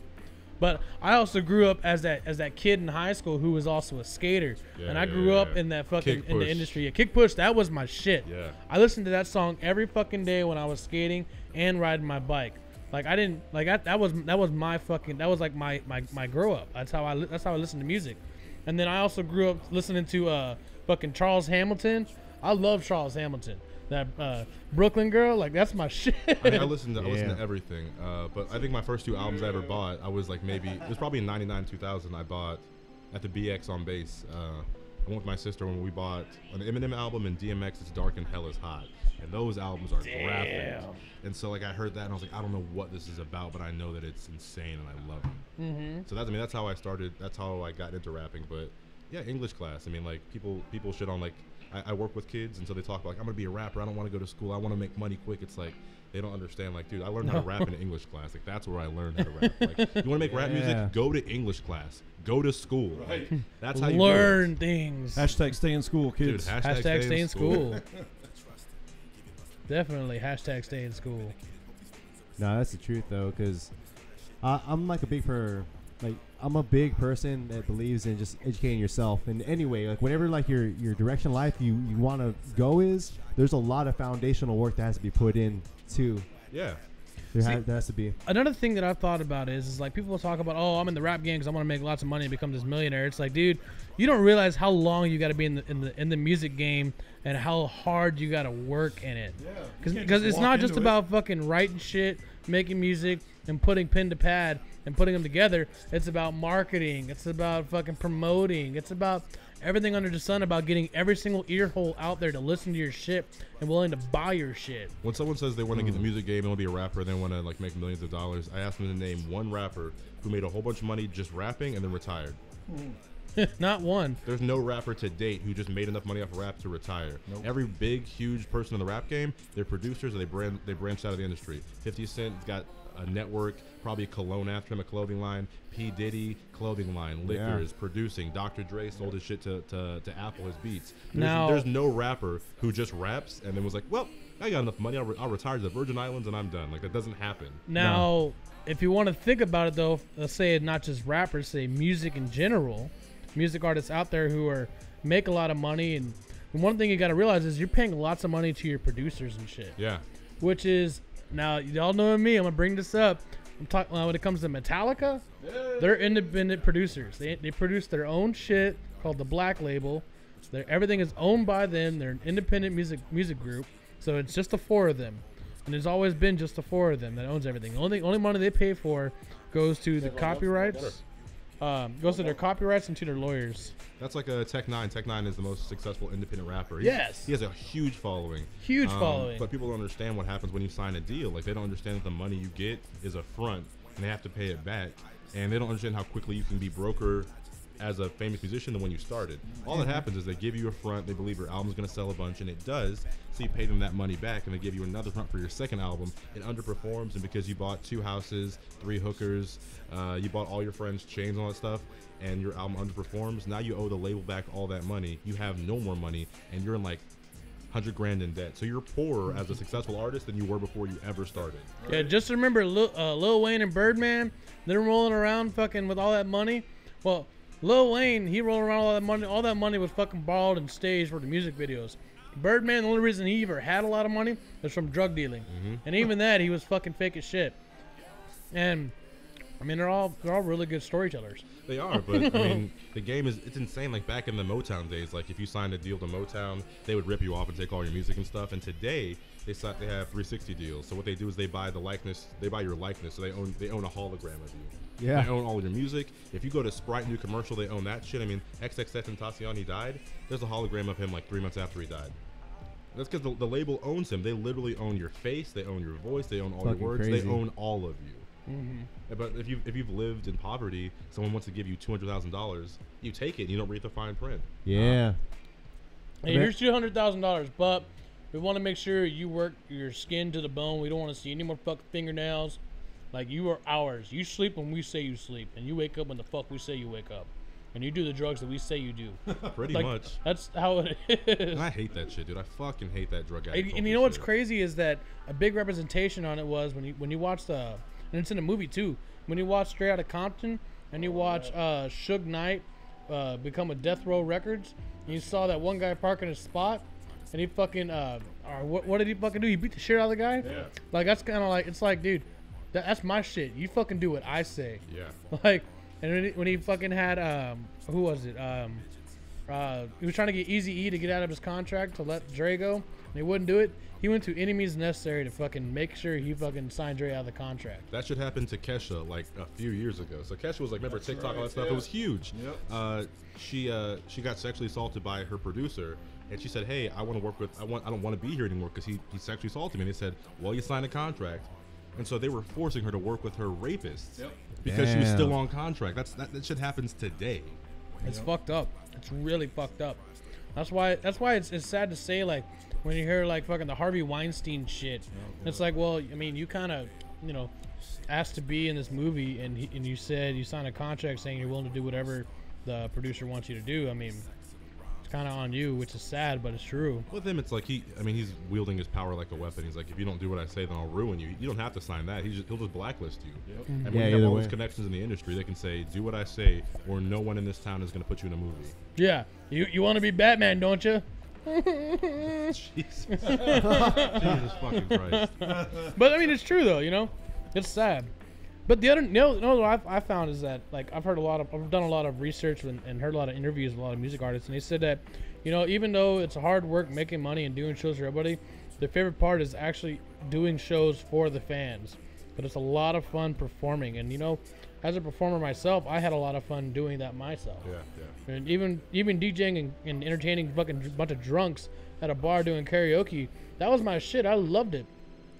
But I also grew up as that kid in high school who was also a skater, Yeah, and I yeah, grew up yeah. in that fucking Kick in the Push. industry. Yeah, Kick Push, that was my shit. Yeah. I listened to that song every fucking day when I was skating and riding my bike. Like I didn't like that was my fucking that was like my grow up. That's how I listened to music. And then I also grew up listening to fucking Charles Hamilton. I love Charles Hamilton. That Brooklyn Girl, like that's my shit. I mean, I listened to Yeah. everything, but I think my first two albums I ever bought, I was like it was probably in '99, 2000. I bought at the BX on bass. I went with my sister when we bought an Eminem album and DMX's Dark and Hell is Hot, and those albums are graphic. And so like I heard that and I was like, I don't know what this is about, but I know that it's insane and I love it. Mm-hmm. So that's how I started. That's how I got into rapping. But yeah, English class. I mean, like people shit on like. I work with kids, and so they talk about, like, I'm going to be a rapper. I don't want to go to school. I want to make money quick. It's like, they don't understand. Like, dude, I learned how to rap in an English class. Like, that's where I learned how to rap. Like, you want to make rap Yeah. music? Go to English class. Go to school. Like, that's how you Learn do things. Hashtag stay in school, it. Dude, kids. Hashtag stay in school. Definitely hashtag stay in school. No, that's the truth though, because I'm like I'm a big person that believes in just educating yourself. And anyway, like whenever like your direction in life you want to go there's a lot of foundational work that has to be put in too. Yeah. There has to be. Another thing that I've thought about is like people talk about, oh, I'm in the rap game because I want to make lots of money and become this millionaire. It's like, dude, you don't realize how long you got to be in the music game and how hard you got to work in it. Yeah, you Because can't just it's walk not just into it. about fucking writing shit, making music, and putting pen to pad and putting them together. It's about marketing. It's about fucking promoting. It's about everything under the sun, about getting every single ear hole out there to listen to your shit and willing to buy your shit. When someone says they want to get in the music game and want to be a rapper, they want to like make millions of dollars, I ask them to name one rapper who made a whole bunch of money just rapping and then retired. Not one. There's no rapper to date who just made enough money off of rap to retire. Nope. Every big, huge person in the rap game, they're producers or they branched out of the industry. 50 Cent's got a network, probably a cologne after him, a clothing line. P. Diddy, clothing line. Liquors, producing. Dr. Dre sold his shit to Apple, his beats. There's no rapper who just raps and then was like, well, I got enough money, I'll retire to the Virgin Islands and I'm done. Like, that doesn't happen. Now, if you want to think about it, though, let's say it's not just rappers, say music in general, music artists out there who make a lot of money. And one thing you got to realize is you're paying lots of money to your producers and shit. Yeah. Which is, now, y'all know me, I'm going to bring this up. I'm talking when it comes to Metallica, they're independent producers. They produce their own shit called the Black Label. Everything is owned by them. They're an independent music group, so it's just the 4 of them, and there's always been just the 4 of them that owns everything. The only money they pay for goes to the copyrights. Goes to their copyrights and to their lawyers. That's like a Tech Nine. Tech Nine is the most successful independent rapper. He has a huge following. Huge following. But people don't understand what happens when you sign a deal. Like, they don't understand that the money you get is a front, and they have to pay it back. And they don't understand how quickly you can be broker as a famous musician than when you started. All that happens is they give you a front, they believe your album's going to sell a bunch, and it does, so you pay them that money back, and they give you another front for your second album. It underperforms, and because you bought 2 houses, 3 hookers, you bought all your friends' chains and all that stuff, and your album underperforms, now you owe the label back all that money. You have no more money, and you're in like 100 grand in debt. So you're poorer as a successful artist than you were before you ever started. Yeah, just remember Lil Wayne and Birdman, they're rolling around fucking with all that money. Well, Lil Wayne, he rolled around all that money. All that money was fucking borrowed and staged for the music videos. Birdman, the only reason he ever had a lot of money was from drug dealing, and even that he was fucking fake as shit. And I mean, they're all really good storytellers. They are, but I mean, the game it's insane. Like back in the Motown days, like if you signed a deal to Motown, they would rip you off and take all your music and stuff. And today they have 360 deals. So what they do is they buy the likeness, they buy your likeness. So they own a hologram of you. Yeah. They own all your music. If you go to Sprite new commercial, they own that shit. I mean, XXXTentacion, he died. There's a hologram of him like 3 months after he died. That's because the label owns him. They literally own your face. They own your voice. They own all your words. Crazy. They own all of you. But if you've lived in poverty, someone wants to give you $200,000, you take it. And you don't read the fine print. Yeah. Hey, here's $200,000, but we want to make sure you work your skin to the bone. We don't want to see any more fucking fingernails. Like, you are ours. You sleep when we say you sleep, and you wake up when the fuck we say you wake up, and you do the drugs that we say you do. Pretty like, much. That's how it is. And I hate that shit, dude. I fucking hate that drug addict. And you know what's crazy is that a big representation on it was when you watch and it's in the movie too. When you watch Straight Outta Compton and you watch Suge Knight become a Death Row Records, and you saw that one guy parking his spot, and he fucking what did he fucking do? He beat the shit out of the guy. Yeah. Like that's kind of like, it's like, dude, that's my shit. You fucking do what I say. Yeah. Like, and when he fucking had who was it? He was trying to get Eazy-E to get out of his contract to let Dre go, and he wouldn't do it. He went to any means necessary to fucking make sure he fucking signed Dre out of the contract. That should happen to Kesha like a few years ago. So Kesha was like, remember TikTok, all that stuff? Yeah. It was huge. Yep. She got sexually assaulted by her producer, and she said, "Hey, I want to work with. I don't want to be here anymore because he sexually assaulted me." And they said, "Well, you signed a contract." And so they were forcing her to work with her rapists because she was still on contract. That shit happens today. It's fucked up. It's really fucked up. That's why it's sad to say, like, when you hear like fucking the Harvey Weinstein shit. It's like, well, I mean, you kind of, asked to be in this movie, and you said you signed a contract saying you're willing to do whatever the producer wants you to do. I mean, it's kind of on you, which is sad, but it's true. With him, it's like he's wielding his power like a weapon. He's like, if you don't do what I say, then I'll ruin you. You don't have to sign that. He'll just blacklist you. Yep. And when you have all those connections in the industry, they can say, do what I say, or no one in this town is going to put you in a movie. Yeah. You want to be Batman, don't you? Jesus. Jesus fucking Christ. But I mean, it's true though, it's sad. But the other, what I found is that, like, I've done a lot of research and heard a lot of interviews with a lot of music artists, and they said that, even though it's hard work making money and doing shows for everybody, their favorite part is actually doing shows for the fans. But it's a lot of fun performing, and as a performer myself, I had a lot of fun doing that myself. Yeah. And even DJing and entertaining fucking bunch of drunks at a bar doing karaoke, that was my shit. I loved it.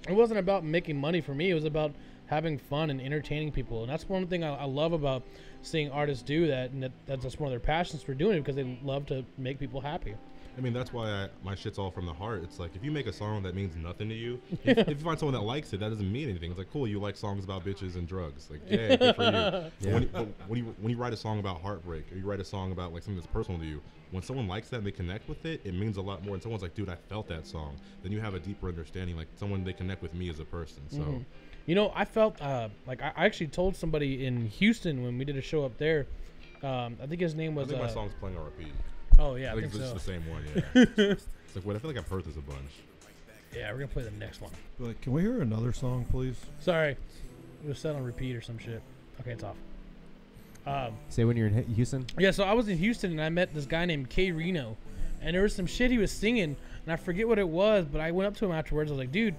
It wasn't about making money for me. It was about having fun and entertaining people. And that's one thing I love about seeing artists do that, and that's one of their passions for doing it, because they love to make people happy. I mean, that's why my shit's all from the heart. It's like, if you make a song that means nothing to you, if you find someone that likes it, that doesn't mean anything. It's like, cool, you like songs about bitches and drugs. Like, yeah, good for you. Yeah. When you write a song about heartbreak, or you write a song about like something that's personal to you, when someone likes that and they connect with it, it means a lot more. And someone's like, dude, I felt that song. Then you have a deeper understanding, like they connect with me as a person. So, I felt like I actually told somebody in Houston when we did a show up there. I think his name was. I think my song's playing on repeat. Oh yeah, I think it's so. the same one. Yeah. It's like, wait, I feel like I've heard this a bunch. Yeah, we're gonna play the next one. Like, can we hear another song, please? Sorry, it was set on repeat or some shit. Okay, it's off. Say when you're in Houston. Yeah, so I was in Houston and I met this guy named K Reno, and there was some shit he was singing, and I forget what it was, but I went up to him afterwards. I was like, dude,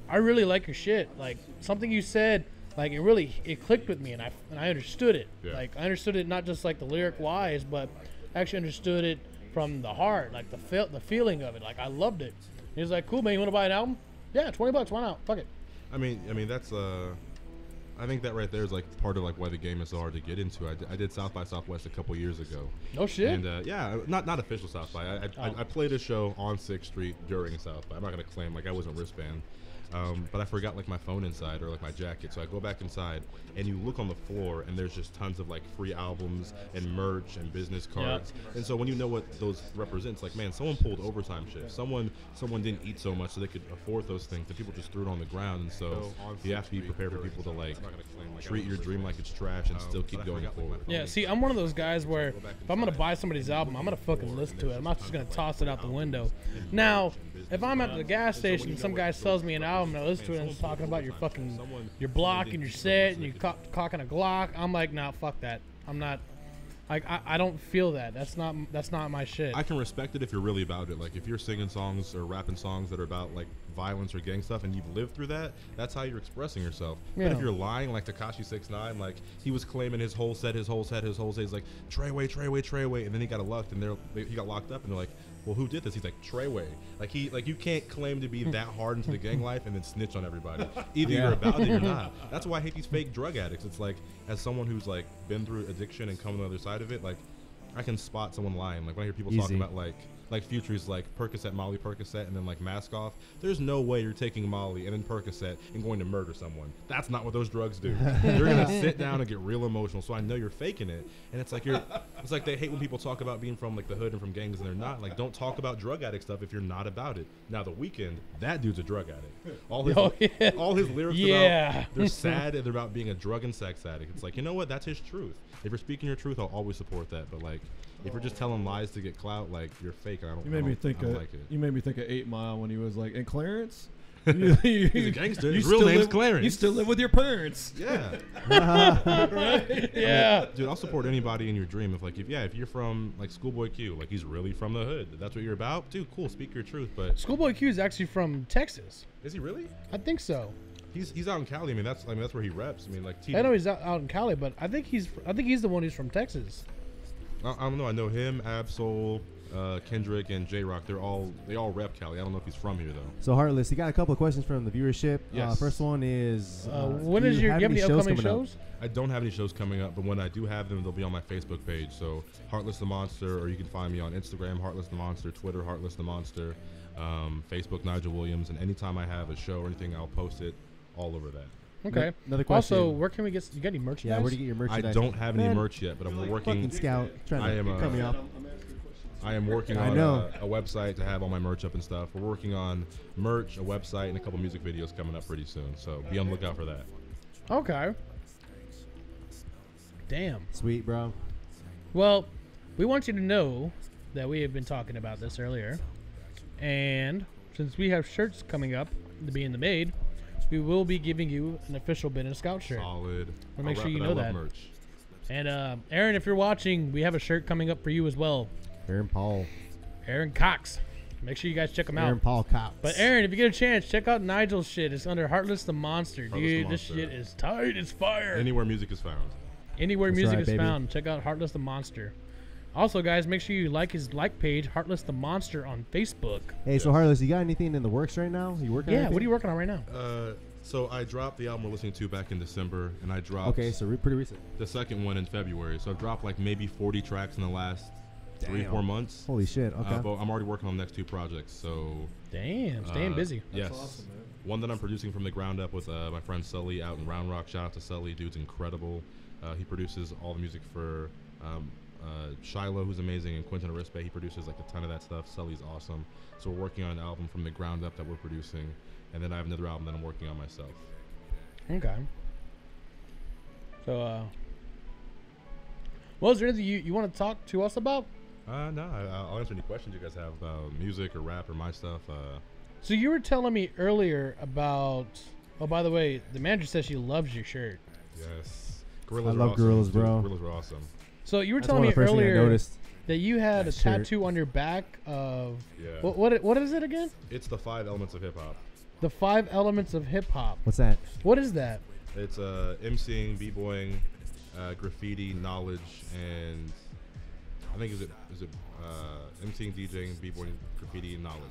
I really like your shit. Like, something you said, like, it clicked with me, and I understood it. Yeah. Like, I understood it not just like the lyric wise, but actually understood it from the heart, like the feeling of it. Like, I loved it. He was like, cool, man, you want to buy an album? Yeah, $20, why not? Fuck it. I mean that's I think that right there is like part of like why the game is so hard to get into. I did South by Southwest a couple years ago. No shit. And yeah, not official South by. I played a show on 6th Street during South by. I'm not gonna claim like I wasn't wristband. But I forgot like my phone inside or like my jacket, so I go back inside and you look on the floor and there's just tons of like free albums and merch and business cards. Yep. And so when you know what those represents, like, man, someone pulled overtime shifts. Someone didn't eat so much so they could afford those things, and people just threw it on the ground. And so you have to be prepared for people to like treat your dream like it's trash and still keep going forward. Yeah, see, I'm one of those guys where if I'm gonna buy somebody's album, I'm gonna fucking listen to it. I'm not just gonna toss it out the window. Now, if I'm at the gas station and some guy sells me an album and I listen to it and it's talking about your block and your set and you cocking a Glock, I'm like, nah, fuck that. I'm not. I don't feel that. That's not my shit. I can respect it if you're really about it. Like, if you're singing songs or rapping songs that are about like violence or gang stuff and you've lived through that, that's how you're expressing yourself. Yeah. But if you're lying, like Tekashi 6ix9ine, like he was claiming his whole set, he's like Treyway, and then he got locked up, and they're like, well, who did this? He's like, Treyway. Like you can't claim to be that hard into the gang life and then snitch on everybody. Either you're about it or you're not. That's why I hate these fake drug addicts. It's like, as someone who's like been through addiction and come on the other side of it, like I can spot someone lying. Like when I hear people talking about like Future's like Percocet, Molly Percocet, and then like Mask Off. There's no way you're taking Molly and then Percocet and going to murder someone. That's not what those drugs do. You're gonna sit down and get real emotional. So I know you're faking it. And it's like it's like they hate when people talk about being from like the hood and from gangs and they're not. Like, don't talk about drug addict stuff if you're not about it. Now The Weeknd, that dude's a drug addict. All his lyrics about they're sad and they're about being a drug and sex addict. It's like, you know what? That's his truth. If you're speaking your truth, I'll always support that. But like, if you're just telling lies to get clout, like, you're fake. I don't like it. You made me think of 8 Mile when he was like, and Clarence? He's a gangster. His real name's Clarence. You still live with your parents. Yeah. Right? Yeah. I mean, dude, I'll support anybody in your dream. If you're from like Schoolboy Q, like he's really from the hood. That's what you're about. Dude, cool. Speak your truth. But Schoolboy Q is actually from Texas. Is he really? I think so. He's out in Cali. I mean, that's where he reps. I mean, like I know he's out in Cali, but I think he's the one who's from Texas. I don't know. I know him, Absol, Kendrick, and J-Rock. They all rep Cali. I don't know if he's from here though. So Heartless, you got a couple of questions from the viewership. Yes. First one is, do you have any upcoming shows? I don't have any shows coming up, but when I do have them, they'll be on my Facebook page. So Heartless the Monster, or you can find me on Instagram, Heartless the Monster, Twitter, Heartless the Monster, Facebook, Nigel Williams, and anytime I have a show or anything, I'll post it all over that. Okay. Another question. Also, where can we get? You got any merchandise? Yeah, where do you get your merchandise? I don't have any merch yet, but I'm working. Fucking scout. Trying to cut me off. I am working on a website to have all my merch up and stuff. We're working on merch, a website, and a couple music videos coming up pretty soon. So be on the lookout for that. Okay. Damn. Sweet, bro. Well, we want you to know that we have been talking about this earlier, and since we have shirts coming up to be in the made, we will be giving you an official Ben and Scout shirt. Solid. We'll make sure you know that. Merch. And Aaron, if you're watching, we have a shirt coming up for you as well. Aaron Cox. Make sure you guys check him out. Aaron Paul Cox. But Aaron, if you get a chance, check out Nigel's shit. It's under Heartless the Monster. Dude, this shit is tight. It's fire. Anywhere music is found. Anywhere music is found. Check out Heartless the Monster. Also, guys, make sure you like his page, Heartless the Monster, on Facebook. Hey, so Heartless, you got anything in the works right now? You working on anything? What are you working on right now? So I dropped the album we're listening to back in December, and I dropped... Okay, so pretty recent. The second one in February. So I've dropped like maybe 40 tracks in the last 3-4 months. Holy shit, okay. But I'm already working on the next 2 projects, so... Damn, staying busy. Yes. That's awesome, man. One that I'm producing from the ground up with my friend Sully out in Round Rock. Shout out to Sully. Dude's incredible. He produces all the music for... Shiloh, who's amazing, and Quentin Arispe. He produces like a ton of that stuff. Sully's awesome. So we're working on an album from the ground up that we're producing, and then I have another album that I'm working on myself. Okay. So, well, is there anything you want to talk to us about? No, I'll answer any questions you guys have about music or rap or my stuff. So you were telling me earlier about. Oh, by the way, the manager says she loves your shirt. Yes. I love Gorillas, bro. Gorillas were awesome. So you were telling me earlier. that you had That a shirt. tattoo on your back of Yeah. what is it again? It's the 5 elements of hip hop. The 5 elements of hip hop. What's that? What is that? It's MCing, b-boying, graffiti, knowledge, and I think is it MCing, DJing, b-boying, graffiti, and knowledge.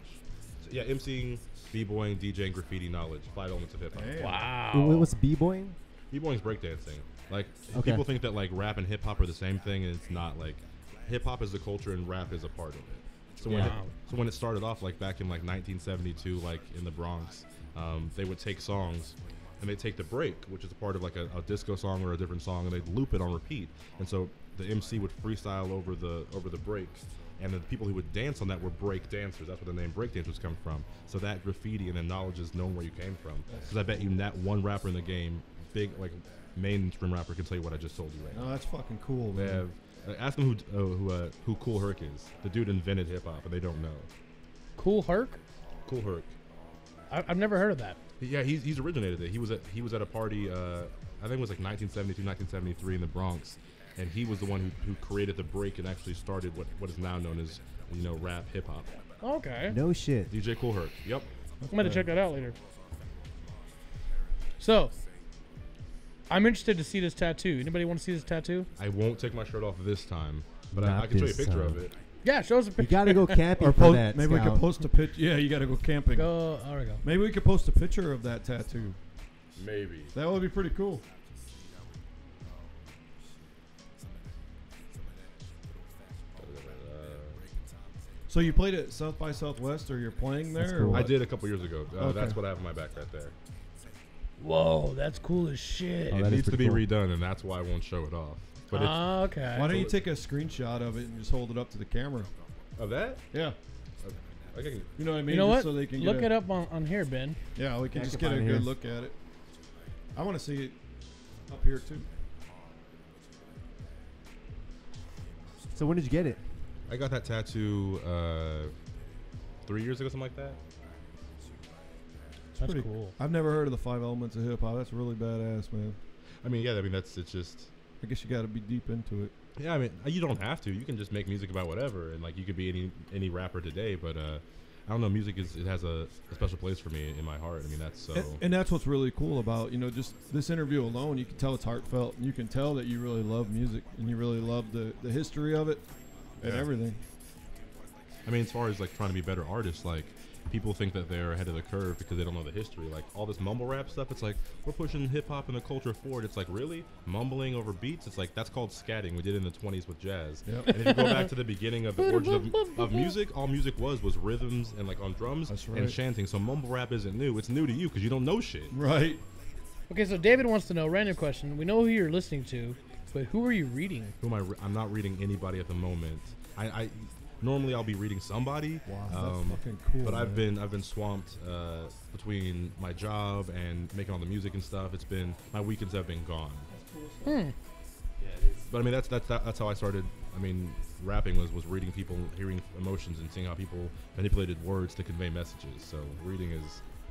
So, yeah, MCing, b-boying, DJing, graffiti, knowledge. 5 elements of hip hop. Wow. What's b-boying? B-boying's breakdancing. Like Okay. people think that like rap and hip hop are the same thing, and it's not. Like hip hop is the culture and rap is a part of it. So when it started off, like back in like 1972, like in the Bronx, they would take songs and they'd take the break, which is a part of like a disco song or a different song, and they'd loop it on repeat. And so the MC would freestyle over the break, and the people who would dance on that were break dancers. That's where the name break dancers come from. So that graffiti and then knowledge is known where you came from. Because I bet you that one rapper in the game, big like mainstream rapper, can tell you what I just told you right now. Oh, that's fucking cool, They man. have ask them who Cool Herc is. The dude invented hip hop, and they don't know. Cool Herc? Cool Herc. I've never heard of that. Yeah, he's originated it. He was at a party. I think it was like 1972, 1973 in the Bronx, and he was the one who created the break and actually started what is now known as rap hip hop. Okay. No shit. DJ Cool Herc. Yep. I'm going to check that out later. So, I'm interested to see this tattoo. Anybody want to see this tattoo? I won't take my shirt off this time, but Not I can show you a this picture time. of it. Yeah, show us a You picture. gotta go camping Or for post, that. maybe we Scout. could post a picture. Yeah, you got to go camping. Go. There we go. Maybe we could post a picture of that tattoo. Maybe. That would be pretty cool. So you played at South by Southwest, or you're playing there? That's or cool. what? I did a couple years ago. Okay. That's what I have on my back right there. Whoa, that's cool as shit. Oh, It that is needs to be pretty cool. redone, and that's why I won't show it off. But it's, Okay. Why don't you take a screenshot of it and just hold it up to the camera? of that, Yeah. okay. You know what I mean? You know Just what? So they can Look get it up on here, Ben. Yeah, we can Yeah, I just can get a find it good here. look at it. I want to see it up here too. So when did you get it? I got that tattoo 3 years ago, something like that. That's pretty cool. I've never heard of the 5 elements of hip hop. That's really badass, man. I mean, yeah, it's just. I guess you got to be deep into it. Yeah, I mean, you don't have to. You can just make music about whatever, and like you could be any rapper today. But I don't know. Music has a special place for me in my heart. I mean, that's so. And that's what's really cool about just this interview alone. You can tell it's heartfelt, and you can tell that you really love music, and you really love the history of it and Yeah. everything. I mean, as far as like trying to be better artists, like people think that they're ahead of the curve because they don't know the history. Like all this mumble rap stuff, it's like we're pushing hip hop and the culture forward. It's like really mumbling over beats. It's like that's called scatting. We did it in the 20s with jazz. Yep. And if you go back to the beginning of the origin of music, all music was rhythms and like on drums That's and right. chanting. So mumble rap isn't new. It's new to you because you don't know shit. Right. Okay, so David wants to know, random question. We know who you're listening to, but who are you reading? Who am I? I'm not reading anybody at the moment. I normally I'll be reading somebody. Wow, that's fucking cool. But I've man. been swamped between my job and making all the music and stuff. It's been my weekends have been gone. But I mean that's how I started. I mean, rapping was reading people, hearing emotions, and seeing how people manipulated words to convey messages. So reading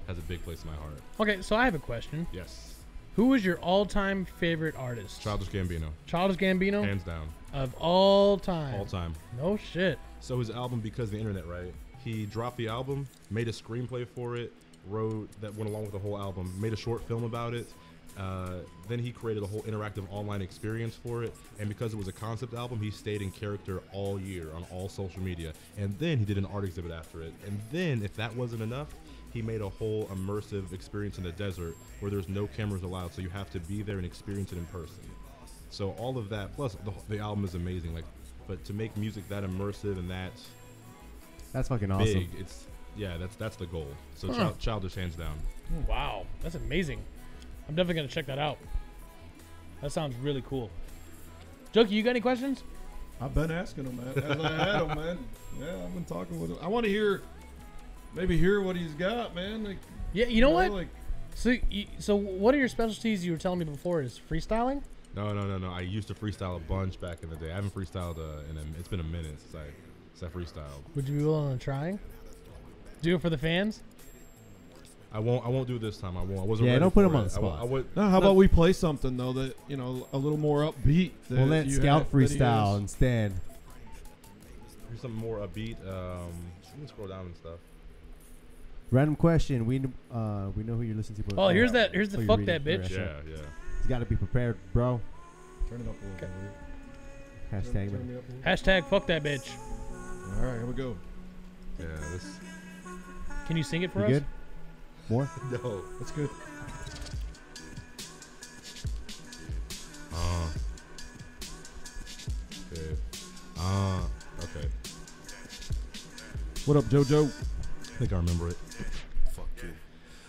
has a big place in my heart. Okay, so I have a question. Yes, Who is your all-time favorite artist? Childish Gambino, Childish Gambino? hands down, Of all time. all time. No shit. So his album, Because of the Internet, right? He dropped the album, made a screenplay for it, wrote that went along with the whole album, made a short film about it. Then he created a whole interactive online experience for it. And because it was a concept album, he stayed in character all year on all social media. And then he did an art exhibit after it. And then, if that wasn't enough, he made a whole immersive experience in the desert where there's no cameras allowed. So you have to be there and experience it in person. So all of that, plus the album is amazing. Like, but to make music that immersive and that That's fucking awesome. big, that's the goal. So Childish, hands down. Wow, that's amazing. I'm definitely going to check that out. That sounds really cool. Junkie, you got any questions? I've been asking him as I had him, man. Yeah, I've been talking with him. I want to hear what he's got, man. Like, Yeah, you know what? Like, So one of your specialties you were telling me before is freestyling? No. I used to freestyle a bunch back in the day. I haven't freestyled it's been a minute since I freestyled. Would you be willing to try? Do it for the fans? I won't do it this time. I won't. I wasn't. Yeah, ready don't put for him on it. the spot. I would. no, how about we play something though that a little more upbeat? That We'll let you Scout had- that he freestyle has. instead. hear something more upbeat. You can scroll down and stuff. Random question. We know who you're listening to. But Oh, here's the you're fuck reading. that bitch. Alright, Yeah, sure. yeah. You got to be prepared, bro. Turn it up a little bit. Hashtag. Turn me up a little. Hashtag fuck that bitch. All right, here we go. Yeah, this. Can you sing it for You us? good? More? No. That's good. Okay. What up, JoJo? I think I remember it. Fuck you.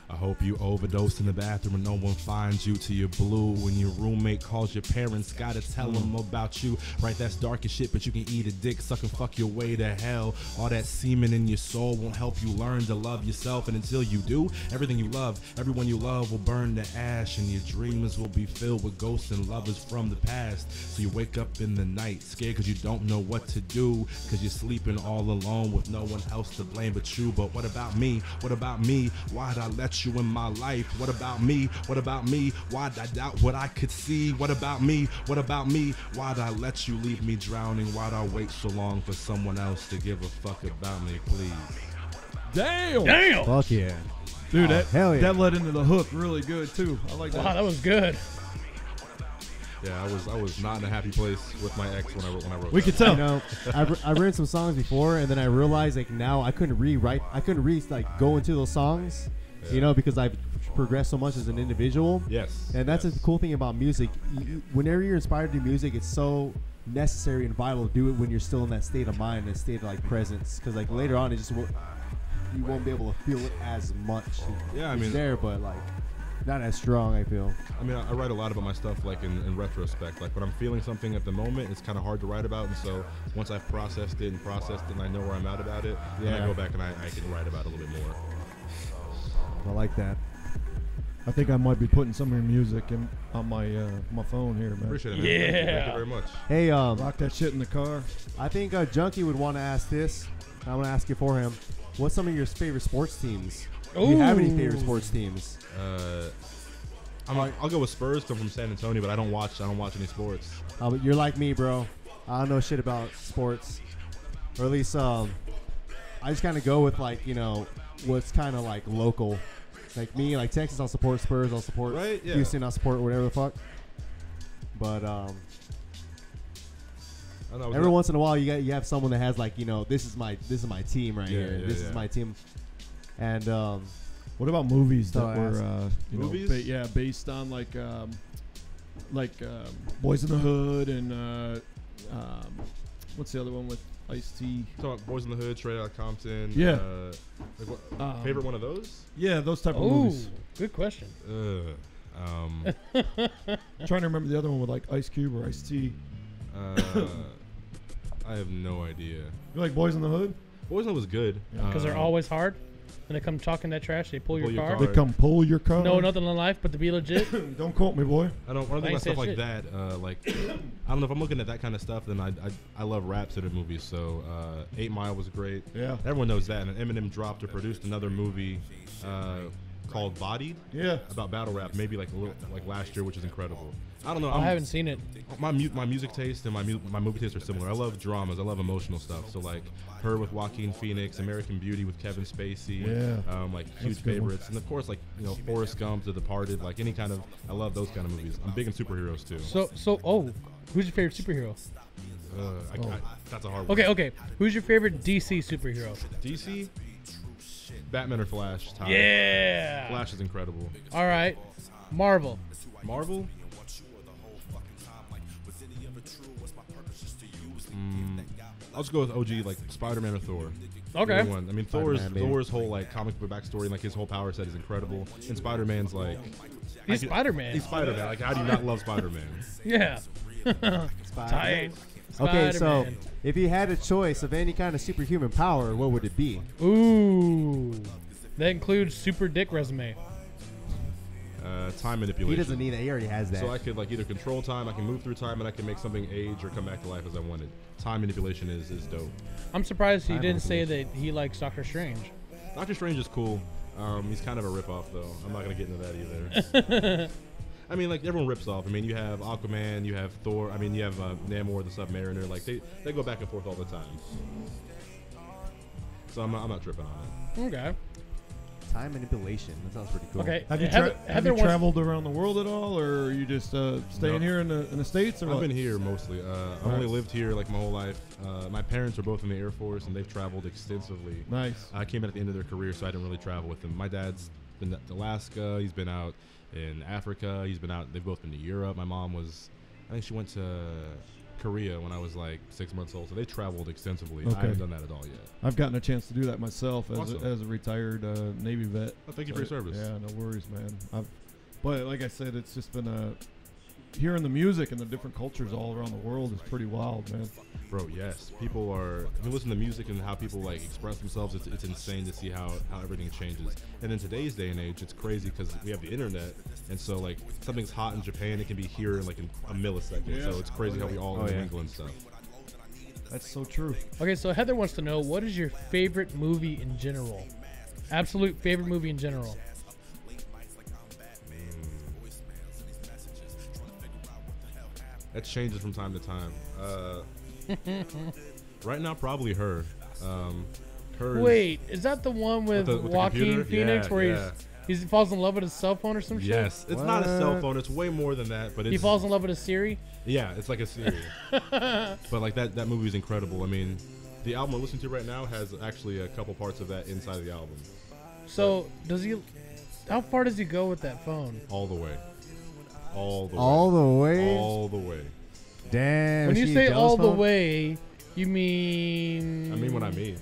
I hope you overdosed in the bathroom and no one finds you till you're blue. When your roommate calls your parents, gotta tell them about you. Right, that's dark as shit, but you can eat a dick, suck and fuck your way to hell. All that semen in your soul won't help you learn to love yourself. And until you do, everything you love, everyone you love will burn to ash. And your dreams will be filled with ghosts and lovers from the past. So you wake up in the night, scared cause you don't know what to do. Cause you're sleeping all alone with no one else to blame but you. But what about me? What about me? Why'd I let you in my life? What about me? What about me? Why'd I doubt what I could see? What about me? What about me? Why'd I let you leave me drowning? Why'd I wait so long for someone else to give a fuck about me, please? Damn. Damn. Fuck yeah. Dude, Oh, hell yeah. that led into the hook really good too. I like that. Wow, that was good. Yeah, I was not in a happy place with my ex when I wrote. We that. could tell. You know, I've written some songs before, and then I realized like now I couldn't like go into those songs, you know, because I've progressed so much as an individual. Yes. And that's yes. the cool thing about music. Whenever you're inspired to do music, it's so necessary and vital to do it when you're still in that state of mind, and state of like presence. Because like later on, it just you won't be able to feel it as much. Yeah, I It's mean, there, but like not as strong. I feel. I mean, I write a lot about my stuff like in retrospect. Like when I'm feeling something at the moment, it's kind of hard to write about. And so once I've processed it and I know where I'm at about it, then I Yeah. go back and I can write about it a little bit more. I like that. I think I might be putting some of your music on my my phone here, man. Appreciate it, man. Yeah. Thank you very much. Hey, Rock that shit in the car. I think Junkie would want to ask this. I'm gonna ask it for him. What's some of your favorite sports teams? Do you have any favorite sports teams? I'll go with Spurs. 'Cause I'm from San Antonio, but I don't watch any sports. But you're like me, bro. I don't know shit about sports, or at least I just kind of go with like what's kind of like local. Like me, like Texas, I'll support Spurs. I'll support Right, yeah. Houston. I'll support whatever the fuck. But I don't know, every once in a while, you have someone that has like this is my team right here. Yeah, This yeah. is my team. And What about movies So that I were Movies? based on like Boys in the Hood and what's the other one with Ice-T? Talking about Boys in the Hood, Straight Outta Compton. Yeah. Like what, favorite one of those? Yeah, those type of Oh, movies. good question. I'm trying to remember the other one with like Ice Cube or Ice-T. I have no idea. You like Boys in the Hood? Boys in the Hood was good. Because they're always hard. When they come talking that trash, they pull your Pull your car. car. They come pull your car. No, nothing in life but to be legit. Don't quote me, boy. I don't think ain't about stuff said like shit. that. Like, I don't know if I'm looking at that kind of stuff. Then I love raps in the movies. So 8 Mile was great. Yeah. Everyone knows that. And Eminem dropped or produced another movie called Bodied. Yeah. About battle rap, maybe like last year, which is incredible. I don't know. I haven't seen it. My music taste and my movie taste are similar. I love dramas. I love emotional stuff. So like Her with Joaquin Phoenix, American Beauty with Kevin Spacey. Yeah. Like That's huge a good one. favorites. And of course like Forrest Gump, The Departed, like any kind of. I love those kind of movies. I'm big in superheroes too. Who's your favorite superhero? That's a hard one. Okay. Who's your favorite DC superhero? DC, Batman or Flash. Tied. Yeah. Flash is incredible. All right. Marvel. Marvel. I'll just go with OG, like Spider-Man or Thor. Okay. Either one. I mean, Spider-Man, baby. Thor's whole like comic book backstory and like his whole power set is incredible. And Spider-Man's like He's Spider-Man. He's Spider-Man. Like, how do you not love Spider-Man? Yeah. Tight. Okay, so Spider-Man. if you had a choice of any kind of superhuman power, what would it be? Ooh. That includes super dick resume. Time manipulation. He doesn't need that. He already has that. So I could like either control time, I can move through time, and I can make something age or come back to life as I wanted. Time manipulation is dope. I'm surprised he Time didn't say that he likes Doctor Strange. Doctor Strange is cool. He's kind of a ripoff though. I'm not gonna get into that either. I mean, like everyone rips off. I mean, you have Aquaman, you have Thor. I mean, you have Namor the Submariner. Like they go back and forth all the time. So I'm not tripping on it. Okay. Time manipulation. That sounds pretty cool. Okay. Have you, have you traveled around the world at all, or are you just staying here in the States? Or I've been here mostly. I've only lived here like my whole life. My parents are both in the Air Force, and they've traveled extensively. Nice. I came in at the end of their career, so I didn't really travel with them. My dad's been to Alaska. He's been out in Africa. He's been out. They've both been to Europe. My mom was, I think she went to Korea when I was like 6 months old. So they traveled extensively. Okay. I haven't done that at all yet. I've gotten a chance to do that myself as, Awesome. as a retired Navy vet. Oh, thank you for your service. Yeah, no worries, man. But like I said, it's just been hearing the music and the different cultures all around the world is pretty wild, man. Bro, yes. People are, if you listen to music and how people like express themselves, it's insane to see how everything changes. And in today's day and age, it's crazy because we have the internet, and so like something's hot in Japan, it can be here in like in a millisecond. Yeah. So it's crazy how we all intermingle and stuff. That's so true. Okay, so Heather wants to know, what is your favorite movie in general? Absolute favorite movie in general. That changes from time to time. Right now, probably her. Wait, is that the one with Joaquin Phoenix where he falls in love with his cell phone or some shit? Yes, it's not a cell phone. It's way more than that. But he falls in love with a Siri. Yeah, it's like a Siri. But like that movie is incredible. I mean, the album we're listening to right now has actually a couple parts of that inside of the album. So does he? How far does he go with that phone? All the way. All the way. All the way? All the way. Damn. When you say all the way, you mean? I mean what I mean.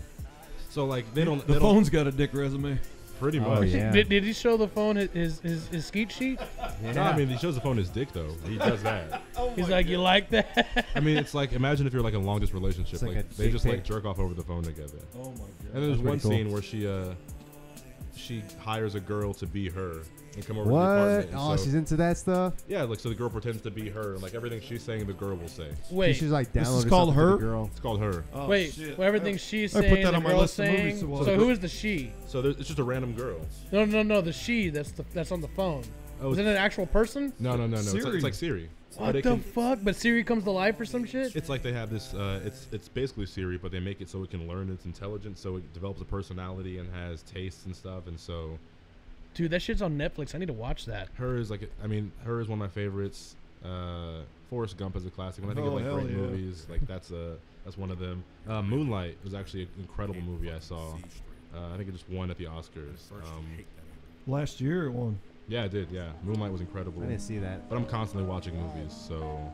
So like the phone's got a dick resume. Pretty much. Oh, yeah. Did he show the phone his skeet sheet? Yeah. No, I mean he shows the phone his dick though. He does that. He's like, you like that? I mean, it's like, imagine if you're like in a long distance relationship, It's like like a they dick just like pic. jerk off over the phone together. Oh my god. And there's one pretty cool. scene where she hires a girl to be her and come over to the What? apartment. and Oh, so, she's into that stuff? yeah, like so the girl pretends to be her, and like everything she's saying, the girl will say. Wait, She's like This is downloaded called something for Her? the girl. It's called Her. Oh, wait. shit. Well, everything she's I put saying, that the on my girl's list of movies saying. to watch. So who is the she? So it's just a random girl. No, the she. That's on the phone. Oh, Is it an actual person? No. Siri. It's like Siri. What the fuck? But Siri comes to life or some shit? It's like they have this. It's basically Siri, but they make it so it can learn. It's intelligent, so it develops a personality and has tastes and stuff. And so, Dude, that shit's on Netflix. I need to watch that. Her is like, I mean, Her is one of my favorites. Forrest Gump is a classic. When I think of like hell great yeah. movies, like that's one of them. Moonlight was actually an incredible movie I saw. I think it just won at the Oscars. Last year it won. Yeah, it did. Yeah, Moonlight was incredible. I didn't see that. But I'm constantly watching movies, so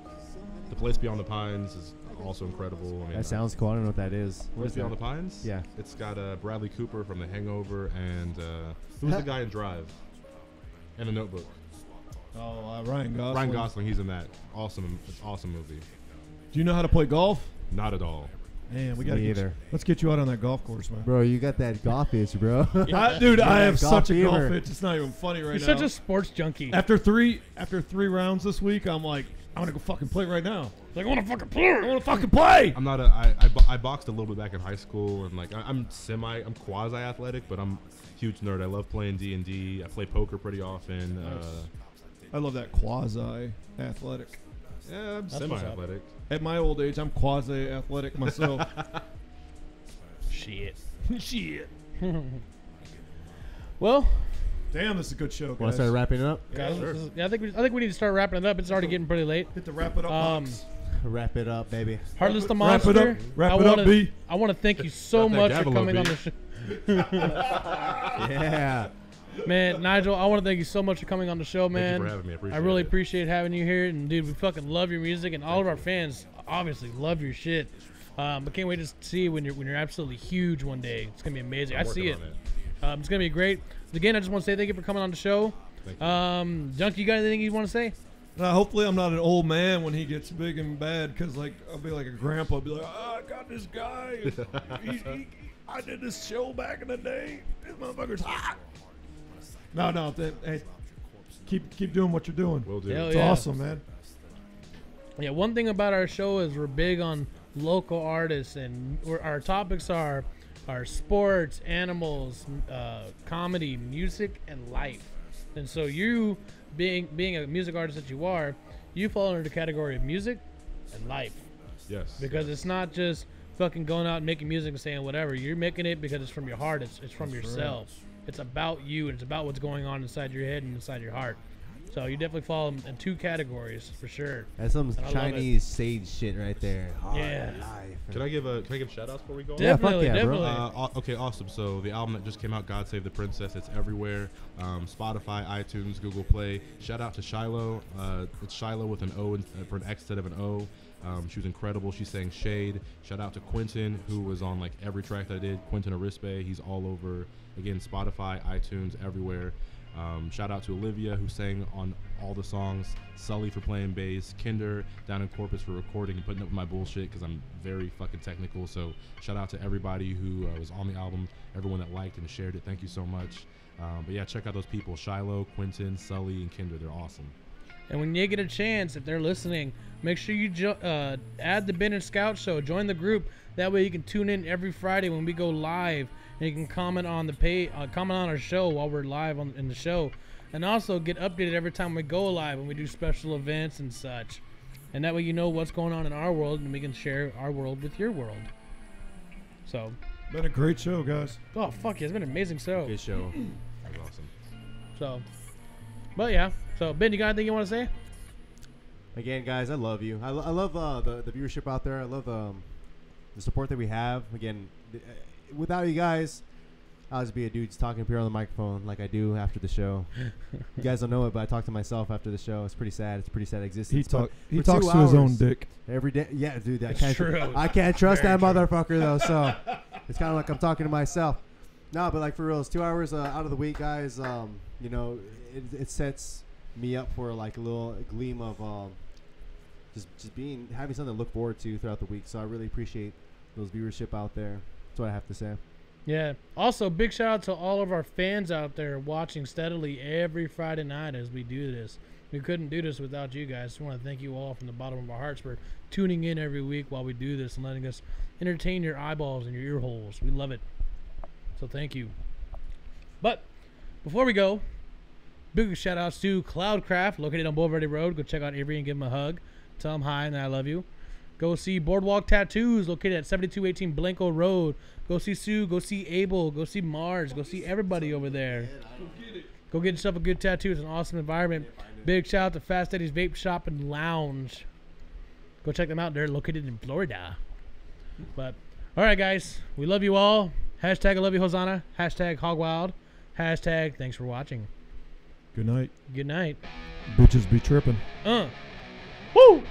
The Place Beyond the Pines is also incredible. I mean, That sounds cool. I don't know what that is. What Place is Beyond that? the Pines? Yeah. It's got Bradley Cooper from The Hangover and who's the guy in Drive? And The Notebook. Oh, Ryan Gosling. Ryan Gosling, he's in that. Awesome, it's an awesome movie. Do you know how to play golf? Not at all. Man, we gotta Me get either. let's get you out on that golf course, man. Bro, you got that golf itch, bro. Dude, I that have golf such a golf fever. itch. It's not even funny right You're now. such a sports junkie. After three rounds this week, I'm like, I want to go fucking play right now. Like, I want to fucking play. I want to fucking play. I'm not I boxed a little bit back in high school, and like I'm quasi athletic, but I'm a huge nerd. I love playing D&D. I play poker pretty often. I love that quasi athletic. Yeah, I'm That's semi what's up. athletic. At my old age, I'm quasi athletic myself. Shit. Shit. Well, Damn, this is a good show, Want to guys. start wrapping it up? guys, sure. I think we need to start wrapping it up. It's already getting pretty late. Hit the wrap it up box. Wrap it up, baby. Heartless the Wrap it Monster. up. Wrap it up, B. I want to thank you so Wrap that much for gavel up, coming on B. the show. Yeah. Man, Nigel, I want to thank you so much for coming on the show, man. Thank you for having me. I appreciate really it. appreciate having you here. And, dude, we fucking love your music. And all of our fans obviously love your shit. I can't wait to see you when you're absolutely huge one day. It's going to be amazing. I'm I see it. working on It's going to be great. Again, I just want to say thank you for coming on the show. Thank you. Junkie, you got anything you want to say? Hopefully I'm not an old man when he gets big and bad, because like I'll be like a grandpa. I'll be like, I got this guy. I did this show back in the day. This motherfucker's hot. No. Hey, keep doing what you're doing. Will do. Hell It's yeah. awesome, man. Yeah, one thing about our show is we're big on local artists, and our topics are sports, animals, comedy, music, and life. And so you being a music artist that you are, you fall under the category of music and life. Yes. Because it's not just fucking going out and making music and saying whatever. You're making it because it's from your heart. It's from yourself. It's about you, and it's about what's going on inside your head and inside your heart. So you definitely fall in 2 categories for sure. That's some Chinese sage shit right there. Yeah. Can I give shout outs before we go on? Definitely, yeah, definitely. Okay, awesome. So the album that just came out, God Save the Princess, it's everywhere. Spotify, iTunes, Google Play. Shout out to Shiloh. It's Shiloh with an O for an X instead of an O. She was incredible. She sang Shade. Shout out to Quentin, who was on like every track that I did. Quentin Arispe. He's all over. Again, Spotify, iTunes, everywhere. Shout out to Olivia, who sang on all the songs. Sully for playing bass. Kinder down in Corpus for recording and putting up with my bullshit because I'm very fucking technical. So shout out to everybody who was on the album, everyone that liked and shared it. Thank you so much. But yeah, check out those people: Shiloh, Quentin, Sully, and Kinder. They're awesome. And when you get a chance, if they're listening, make sure you add the Ben and Scout Show. Join the group. That way you can tune in every Friday when we go live. And you can comment on comment on our show while we're live in the show, and also get updated every time we go live when we do special events and such. And that way you know what's going on in our world, and we can share our world with your world. So, been a great show, guys. Oh fuck yeah, it's been an amazing show. Good show. That was awesome. So, but yeah. So Ben, you got anything you want to say? Again, guys, I love you. I love the viewership out there. I love the support that we have. Again. Without you guys, I'll just be a dude talking up here on the microphone like I do after the show. You guys don't know it, but I talk to myself after the show. It's pretty sad. It's a pretty sad existence. He talks to his own dick every day. Yeah, dude, I can't trust Very that motherfucker though. So it's kind of like I'm talking to myself. No, but like for real, it's 2 hours out of the week, guys. You know, it sets me up for like a little gleam of just having something to look forward to throughout the week. So I really appreciate those viewership out there. That's what I have to say. Yeah. Also, big shout out to all of our fans out there watching steadily every Friday night as we do this. We couldn't do this without you guys. We want to thank you all from the bottom of our hearts for tuning in every week while we do this and letting us entertain your eyeballs and your ear holes. We love it. So thank you. But before we go, big shout outs to Cloudcraft, located on Boulevardy Road. Go check out Avery and give him a hug. Tell him hi and I love you. Go see Boardwalk Tattoos, located at 7218 Blanco Road. Go see Sue. Go see Abel. Go see Mars. Go see everybody over there. Go get yourself a good tattoo. It's an awesome environment. Big shout out to Fast Eddie's Vape Shop and Lounge. Go check them out. They're located in Florida. But, all right, guys. We love you all. Hashtag I love you, Hosanna. Hashtag Hog Wild. Hashtag thanks for watching. Good night. Good night. Bitches be tripping. Woo!